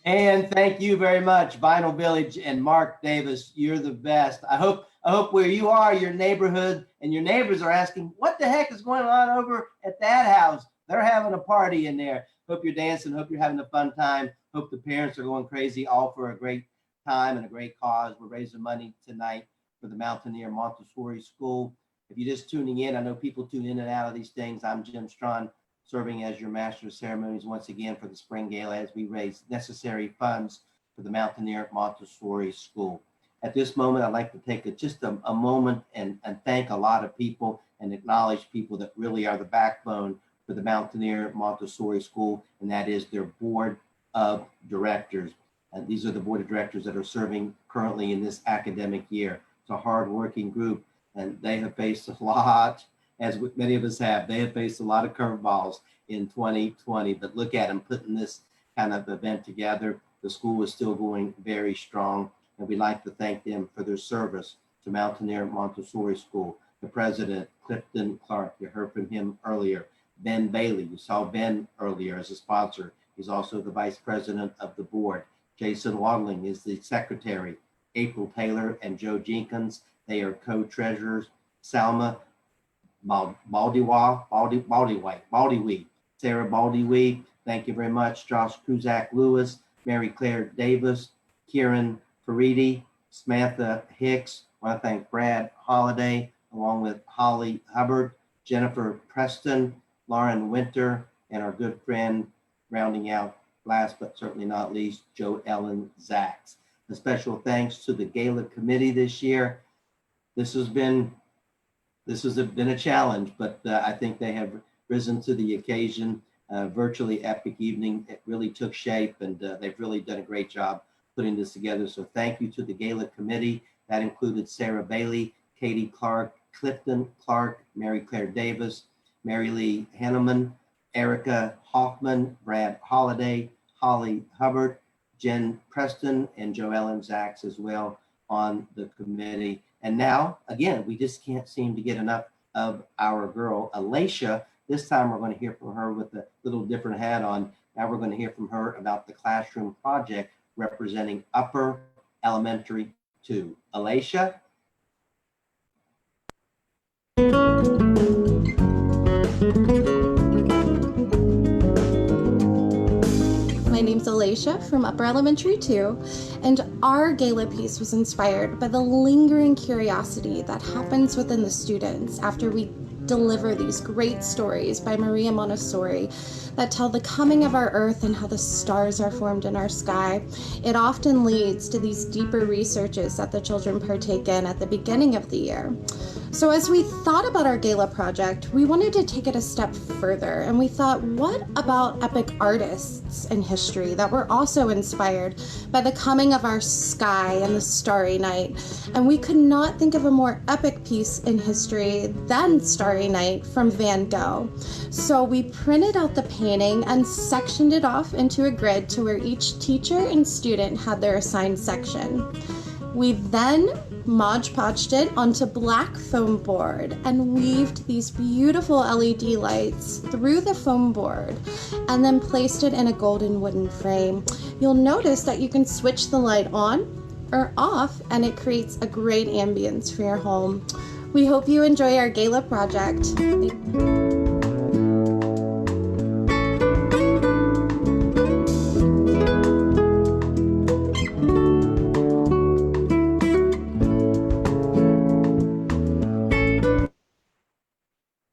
A: And thank you very much, Vinyl Village and Mark Davis. You're the best. I hope where you are, your neighborhood and your neighbors are asking, what the heck is going on over at that house? They're having a party in there. Hope you're dancing. Hope you're having a fun time. Hope the parents are going crazy, all for a great time and a great cause. We're raising money tonight for the Mountaineer Montessori School. If you're just tuning in, I know people tune in and out of these things. I'm Jim Strawn, serving as your master of ceremonies once again for the Spring Gala as we raise necessary funds for the Mountaineer Montessori School. At this moment, I'd like to take just a moment and thank a lot of people and acknowledge people that really are the backbone for the Mountaineer Montessori School, and that is their board of directors. And these are the board of directors that are serving currently in this academic year. It's a hardworking group, and they have faced a lot, as many of us have. They have faced a lot of curveballs in 2020, but look at them putting this kind of event together. The school is still going very strong, and we'd like to thank them for their service to Mountaineer Montessori School. The president, Clifton Clark, you heard from him earlier. Ben Bailey, you saw Ben earlier as a sponsor. He's also the vice president of the board. Jason Wadling is the secretary. April Taylor and Joe Jenkins, they are co-treasurers. Salma Baldiwee, Sarah Baldiwee, thank you very much. Josh Kuzak Lewis, Mary Claire Davis, Kieran Faridi, Samantha Hicks. I want to thank Brad Holliday, along with Holly Hubbard, Jennifer Preston, Lauren Winter, and our good friend, rounding out last but certainly not least, Joe Ellen Zacks. A special thanks to the Gala committee this year. This has been a challenge, but I think they have risen to the occasion. Virtually epic evening. It really took shape, and they've really done a great job putting this together. So thank you to the Gala committee. That included Sarah Bailey, Katie Clark, Clifton Clark, Mary Claire Davis, Mary Lee Hanneman, Erica Hoffman, Brad Holliday, Holly Hubbard, Jen Preston, and Joellen Zacks as well on the committee. And now, again, we just can't seem to get enough of our girl, Alicia. This time we're going to hear from her with a little different hat on. Now we're going to hear from her about the classroom project representing Upper Elementary 2. Alicia?
U: My name's Alicia from Upper Elementary 2, and our Gala piece was inspired by the lingering curiosity that happens within the students after we deliver these great stories by Maria Montessori that tell the coming of our earth and how the stars are formed in our sky. It often leads to these deeper researches that the children partake in at the beginning of the year. So as we thought about our Gala project, we wanted to take it a step further, and we thought, what about epic artists in history that were also inspired by the coming of our sky and the starry night? And we could not think of a more epic piece in history than Starry Night from Van Gogh. So we printed out the painting and sectioned it off into a grid to where each teacher and student had their assigned section. We then Mod Podged it onto black foam board and weaved these beautiful LED lights through the foam board and then placed it in a golden wooden frame. You'll notice that you can switch the light on or off, and it creates a great ambience for your home. We hope you enjoy our Gala project.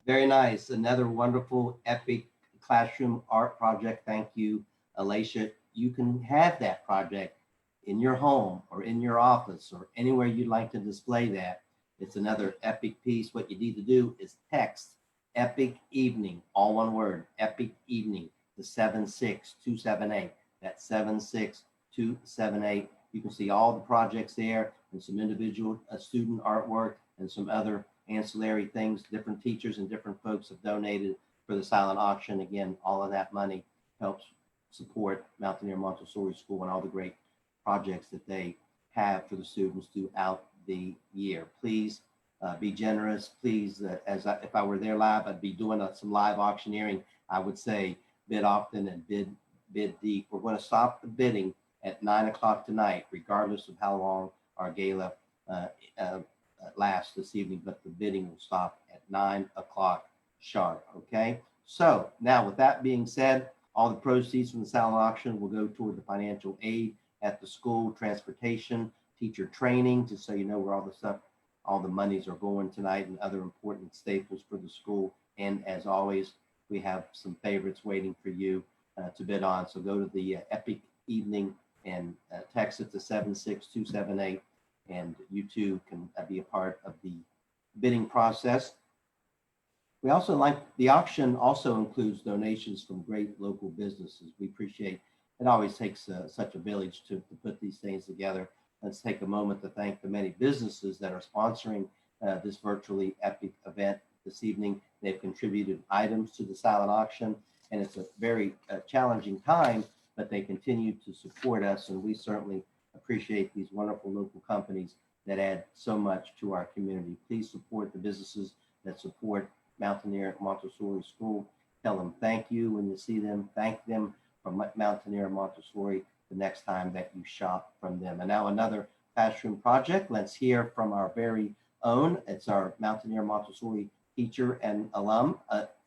A: Very nice. Another wonderful, epic classroom art project. Thank you, Alicia. You can have that project in your home or in your office or anywhere you'd like to display that. It's another epic piece. What you need to do is text Epic Evening, all one word, Epic Evening, to 76278. That's 76278. You can see all the projects there and some individual student artwork and some other ancillary things. Different teachers and different folks have donated for the silent auction. Again, all of that money helps support Mountaineer Montessori School and all the great projects that they have for the students throughout the year. Please be generous. Please, if I were there live, I'd be doing some live auctioneering. I would say bid often and bid deep. We're going to stop the bidding at 9 o'clock tonight, regardless of how long our gala lasts this evening, but the bidding will stop at 9 o'clock sharp, okay? So now with that being said, all the proceeds from the silent auction will go toward the financial aid at the school, transportation, teacher training, just so you know where all the monies are going tonight, and other important staples for the school. And as always, we have some favorites waiting for you to bid on. So go to the Epic Evening and text it to 76278, and you too can be a part of the bidding process. We also the auction also includes donations from great local businesses. We appreciate it. Always takes such a village to put these things together. Let's take a moment to thank the many businesses that are sponsoring this virtually epic event this evening. They've contributed items to the silent auction, and it's a very challenging time, but they continue to support us, and we certainly appreciate these wonderful local companies that add so much to our community. Please support the businesses that support Mountaineer Montessori School. Tell them thank you when you see them. Thank them from Mountaineer Montessori the next time that you shop from them. And now another classroom project. Let's hear from our very own. It's our Mountaineer Montessori teacher and alum,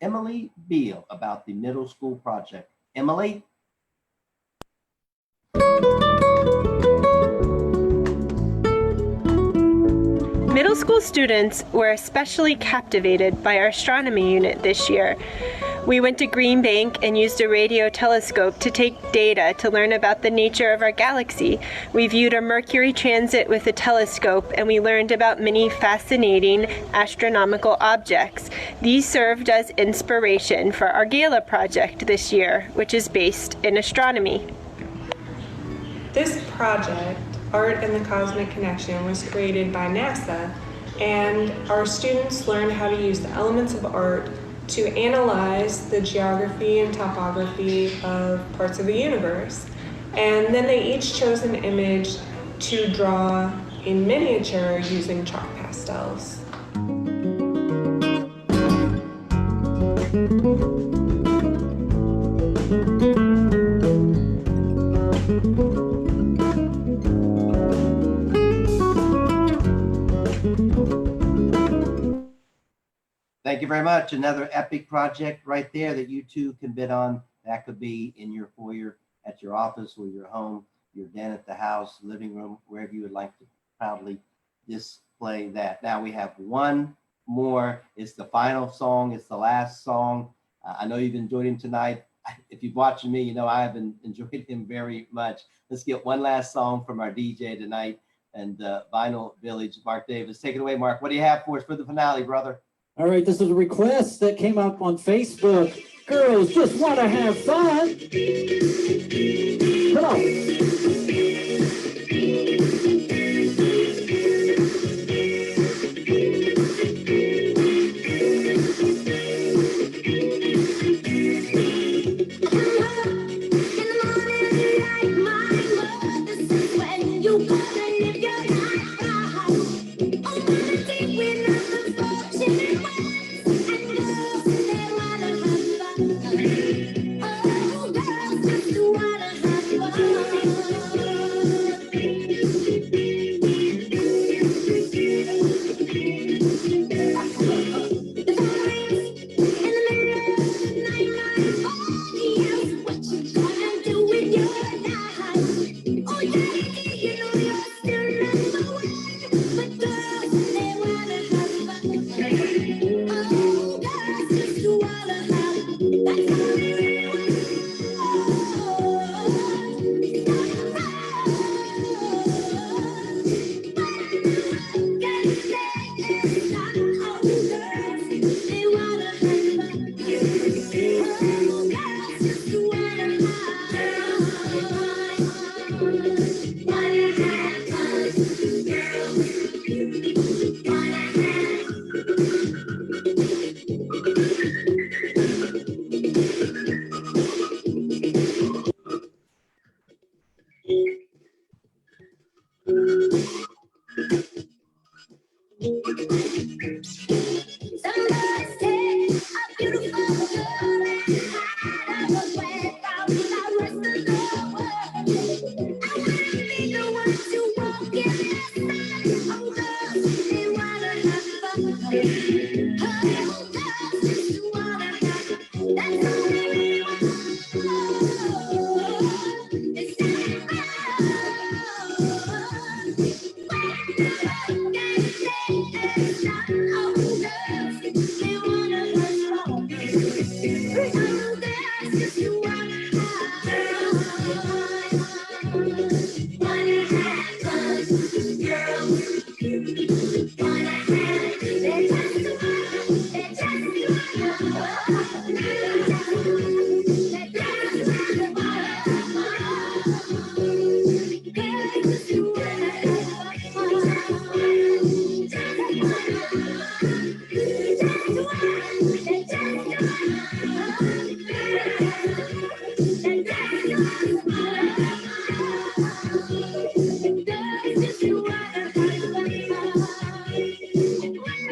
A: Emily Beal, about the middle school project. Emily?
B: Middle school students were especially captivated by our astronomy unit this year. We went to Green Bank and used a radio telescope to take data to learn about the nature of our galaxy. We viewed a Mercury transit with a telescope, and we learned about many fascinating astronomical objects. These served as inspiration for our Gala project this year, which is based in astronomy.
T: This project, Art and the Cosmic Connection, was created by NASA, and our students learned how to use the elements of art to analyze the geography and topography of parts of the universe. And then they each chose an image to draw in miniature using chalk pastels.
A: Thank you very much. Another epic project right there that you too can bid on. That could be in your foyer, at your office, or your home, your den at the house, living room, wherever you would like to proudly display that. Now we have one more. It's the final song. It's the last song. I know you've enjoyed him tonight. If you've watched me, you know I have enjoyed him very much. Let's get one last song from our DJ tonight and Vinyl Village, Mark Davis. Take it away, Mark. What do you have for us for the finale, brother?
J: All right, this is a request that came up on Facebook. Girls just want to have fun. Come on.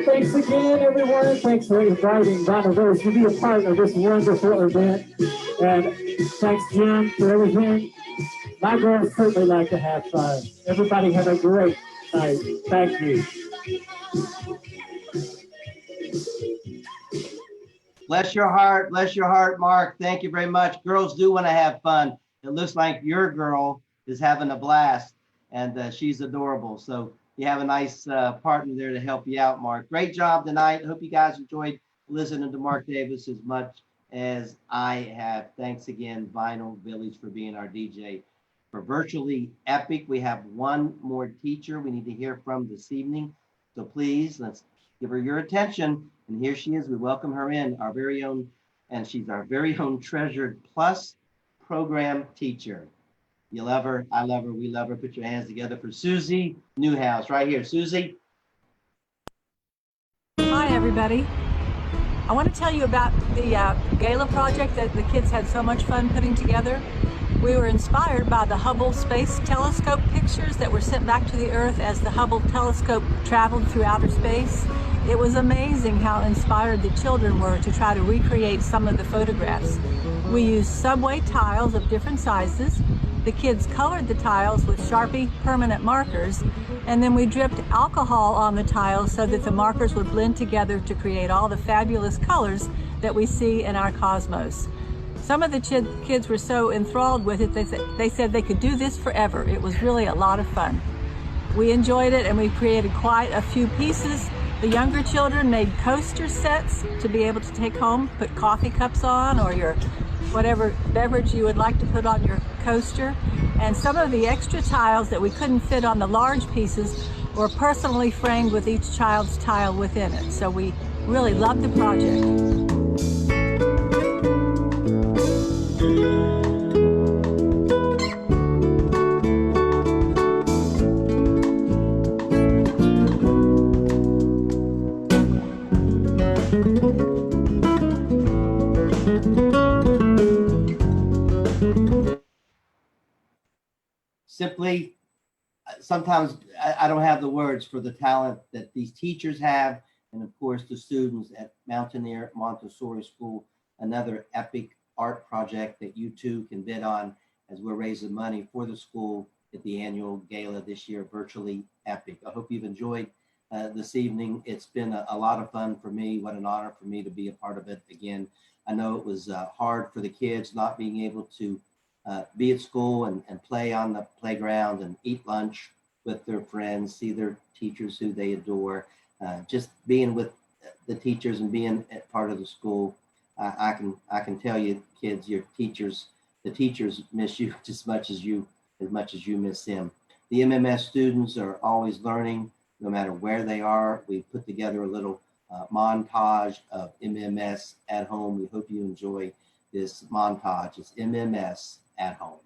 J: Thanks again, everyone. Thanks for inviting Bonneville to be a part of this wonderful event. And thanks, Jim, for everything. My girls certainly like to have fun. Everybody have a great night. Thank you.
A: Bless your heart, Mark. Thank you very much. Girls do want to have fun. It looks like your girl is having a blast, and she's adorable. So you have a nice partner there to help you out, Mark. Great job tonight. Hope you guys enjoyed listening to Mark Davis as much as I have. Thanks again, Vinyl Village, for being our DJ. For Virtually Epic, we have one more teacher we need to hear from this evening. So please, let's give her your attention. And here she is. We welcome her in, our very own, and she's our very own treasured plus program teacher. You love her. I love her. We love her. Put your hands together for Susie Newhouse right here. Susie.
C: Hi, everybody. I want to tell you about the Gala project that the kids had so much fun putting together. We were inspired by the Hubble Space Telescope pictures that were sent back to the Earth as the Hubble telescope traveled through outer space. It was amazing how inspired the children were to try to recreate some of the photographs. We used subway tiles of different sizes. The kids colored the tiles with Sharpie permanent markers, and then we dripped alcohol on the tiles so that the markers would blend together to create all the fabulous colors that we see in our cosmos. Some of the kids were so enthralled with it, they said they could do this forever. It was really a lot of fun. We enjoyed it, and we created quite a few pieces. The younger children made coaster sets to be able to take home, put coffee cups on, or your whatever beverage you would like to put on your coaster. And some of the extra tiles that we couldn't fit on the large pieces were personally framed with each child's tile within it. So we really loved the project.
A: Simply, sometimes I don't have the words for the talent that these teachers have, and of course the students at Mountaineer Montessori School, another epic art project that you too can bid on as we're raising money for the school at the annual gala this year, Virtually Epic. I hope you've enjoyed this evening. It's been a lot of fun for me. What an honor for me to be a part of it again. I know it was hard for the kids not being able to be at school and play on the playground and eat lunch with their friends, see their teachers who they adore. Just being with the teachers and being at part of the school, I can tell you, kids, your teachers, the teachers miss you just as much as you miss them. The MMS students are always learning, no matter where they are. We put together a little montage of MMS at home. We hope you enjoy this montage. It's MMS at home.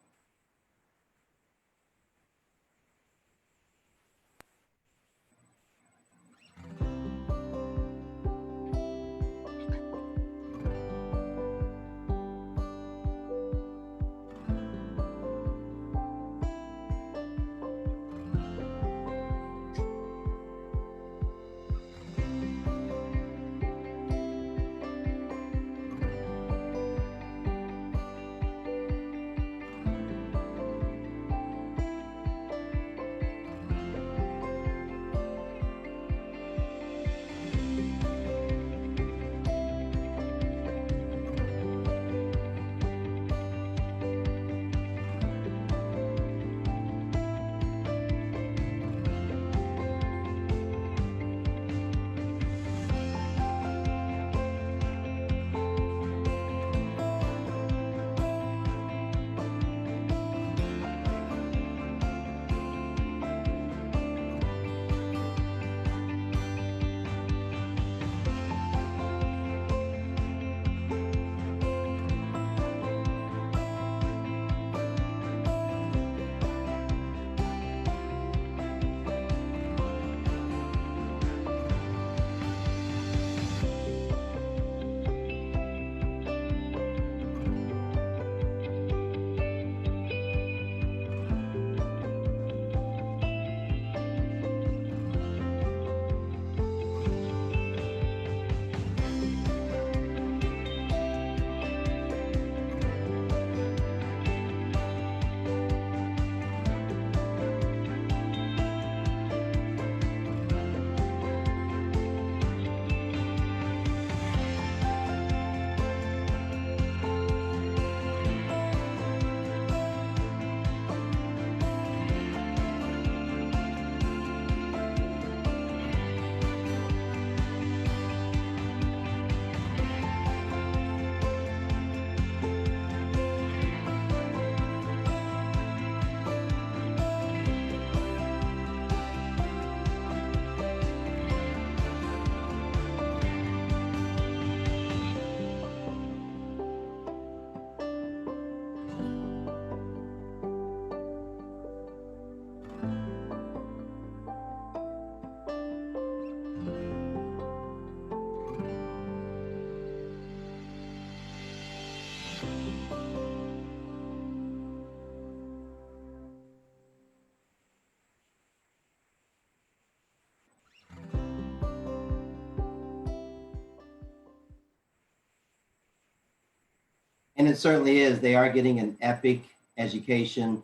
A: And it certainly is. They are getting an epic education.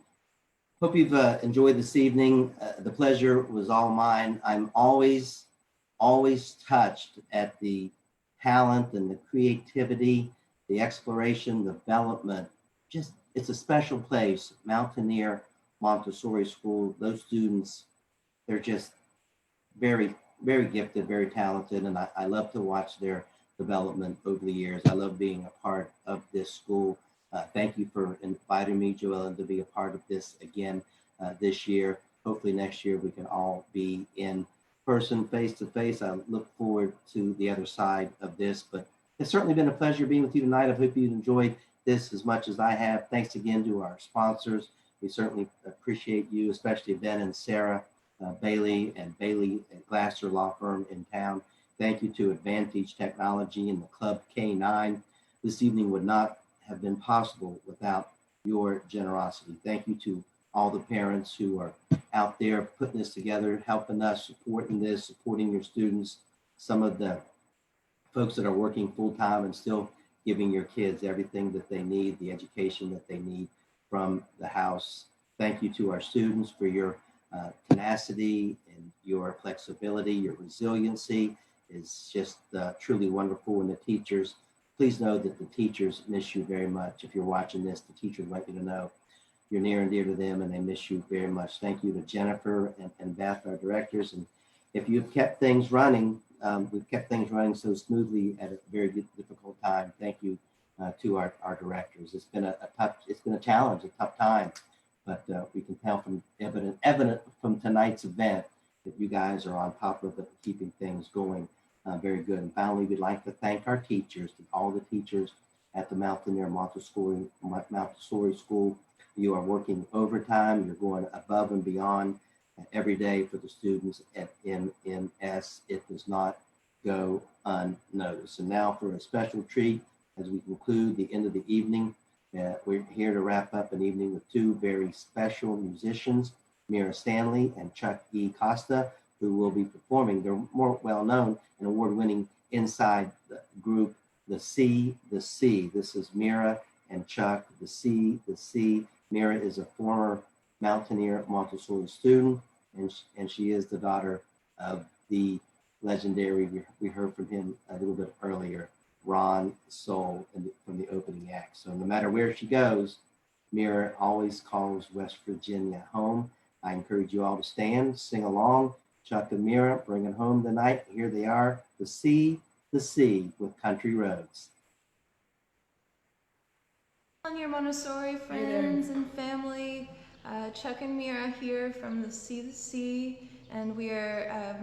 A: Hope you've enjoyed this evening. The pleasure was all mine. I'm always touched at the talent and the creativity, the exploration, the development. Just, it's a special place. Mountaineer Montessori School, those students, they're just very, very gifted, very talented, and I love to watch their development over the years. I love being a part of this school. Thank you for inviting me, Joellen, to be a part of this again this year. Hopefully next year we can all be in person, face to face. I look forward to the other side of this, but it's certainly been a pleasure being with you tonight. I hope you enjoyed this as much as I have. Thanks again to our sponsors. We certainly appreciate you, especially Ben and Sarah Bailey and Bailey and Glasser Law Firm in town. Thank you to Advantage Technology and the Club K9. This evening would not have been possible without your generosity. Thank you to all the parents who are out there putting this together, helping us, supporting this, supporting your students. Some of the folks that are working full-time and still giving your kids everything that they need, the education that they need from the house. Thank you to our students for your tenacity and your flexibility, your resiliency is just truly wonderful. And the teachers, please know that the teachers miss you very much. If you're watching this, the teachers want you to know you're near and dear to them and they miss you very much. Thank you to Jennifer and Beth, our directors. And if you've kept things running, we've kept things running so smoothly at a very difficult time. Thank you to our directors. It's been a challenge, a tough time, but we can tell from evident from tonight's event that you guys are on top of it, keeping things going very good. And finally, we'd like to thank our teachers, all the teachers at the Mountaineer Montessori School. You are working overtime. You're going above and beyond every day for the students at MMS. It does not go unnoticed. And now for a special treat as we conclude the end of the evening. We're here to wrap up an evening with two very special musicians, Mira Stanley and Chuck E. Costa, who will be performing. They're more well-known and award-winning inside the group, The Sea. This is Mira and Chuck, The Sea. Mira is a former Mountaineer Montessori student, and she is the daughter of the legendary, we heard from him a little bit earlier, Ron Soul from the opening act. So no matter where she goes, Mira always calls West Virginia home. I encourage you all to stand, sing along. Chuck and Mira bringing home the night. Here they are, The Sea with Country Roads.
D: Mountaineer Montessori friends and family, Chuck and Mira here from The Sea, and we are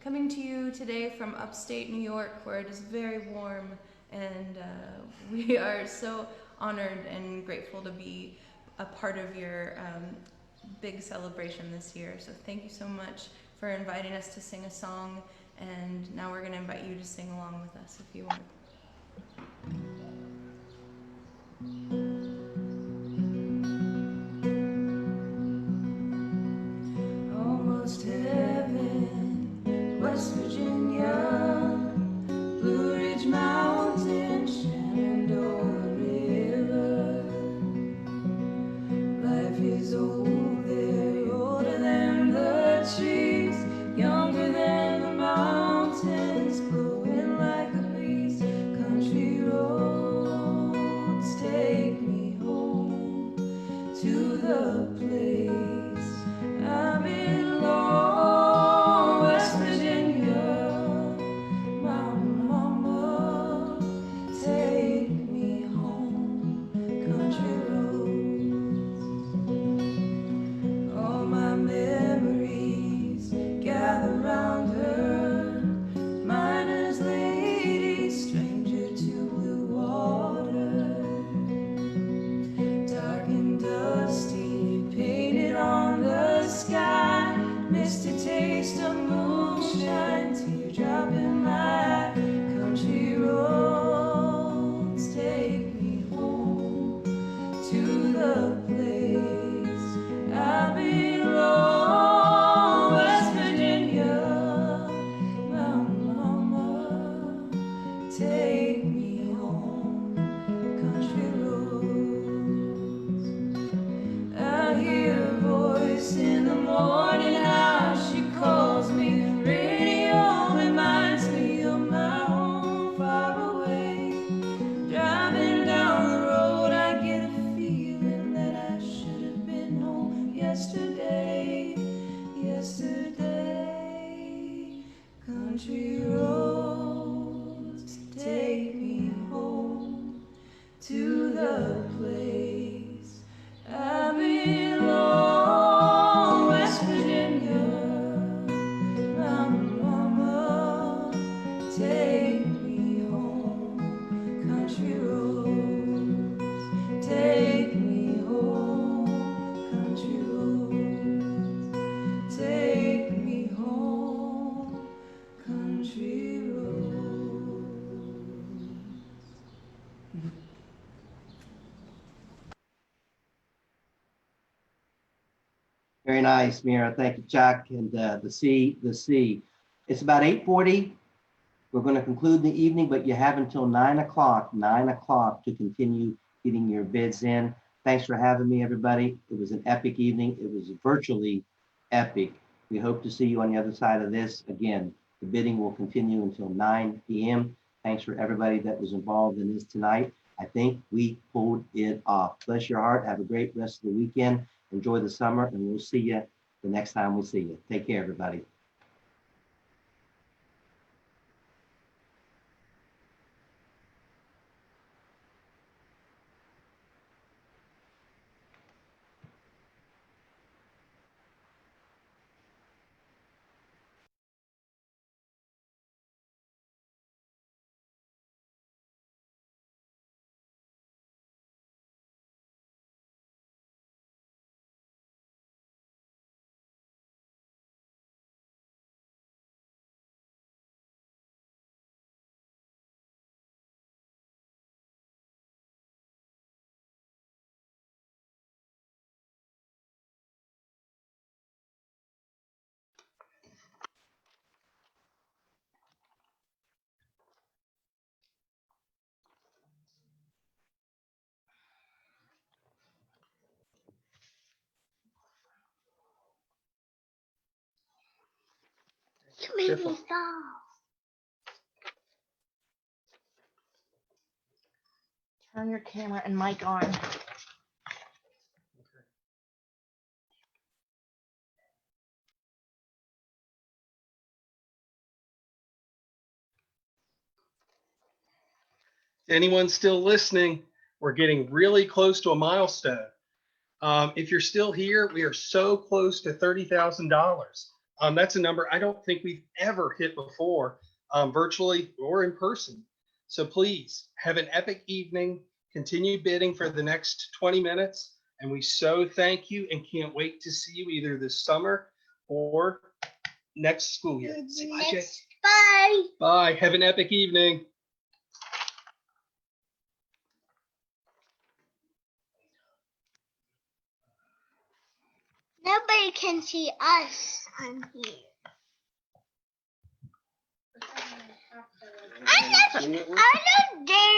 D: coming to you today from upstate New York, where it is very warm, and we are so honored and grateful to be a part of your big celebration this year. So thank you so much for inviting us to sing a song, and now we're going to invite you to sing along with us if you want.
K: Almost heaven, West Virginia, Blue Ridge Mountain, Shenandoah River. Life is old there, older than the trees, younger than the mountains, blowing like a breeze. Country roads take me home to the place I belong. West Virginia, Mountain Mama, take me home. Country roads, all my memories gather round her. Miner's lady, stranger to blue water, dark and dusty, painted on the sky, misty taste of moonshine, teardrop in my country roads. Take me home to the place I belong. West Virginia, Mountain Mama, take me home. Country roads. country roads, take me home to the place I belong, West Virginia. Mama, take me home, country roads, take me home, country roads, take me home, country roads.
A: Very nice, Mira. Thank you, Chuck. And the sea. It's about 8:40. We're going to conclude the evening, but you have until 9 o'clock to continue getting your bids in. Thanks for having me, everybody. It was an epic evening. It was virtually epic. We hope to see you on the other side of this. Again, the bidding will continue until 9 p.m. Thanks for everybody that was involved in this tonight. I think we pulled it off. Bless your heart. Have a great rest of the weekend. Enjoy the summer, and we'll see you the next time we see you. Take care, everybody.
K: You made me stop. Turn your camera and mic on.
E: Anyone still listening? We're getting really close to a milestone. If you're still here, we are so close to $30,000. That's a number I don't think we've ever hit before, virtually or in person. So please have an epic evening. Continue bidding for the next 20 minutes. And we so thank you and can't wait to see you either this summer or next school year. Say bye, Jay.
K: Bye.
E: Bye. Have an epic evening.
K: Nobody can see us on here. I don't dare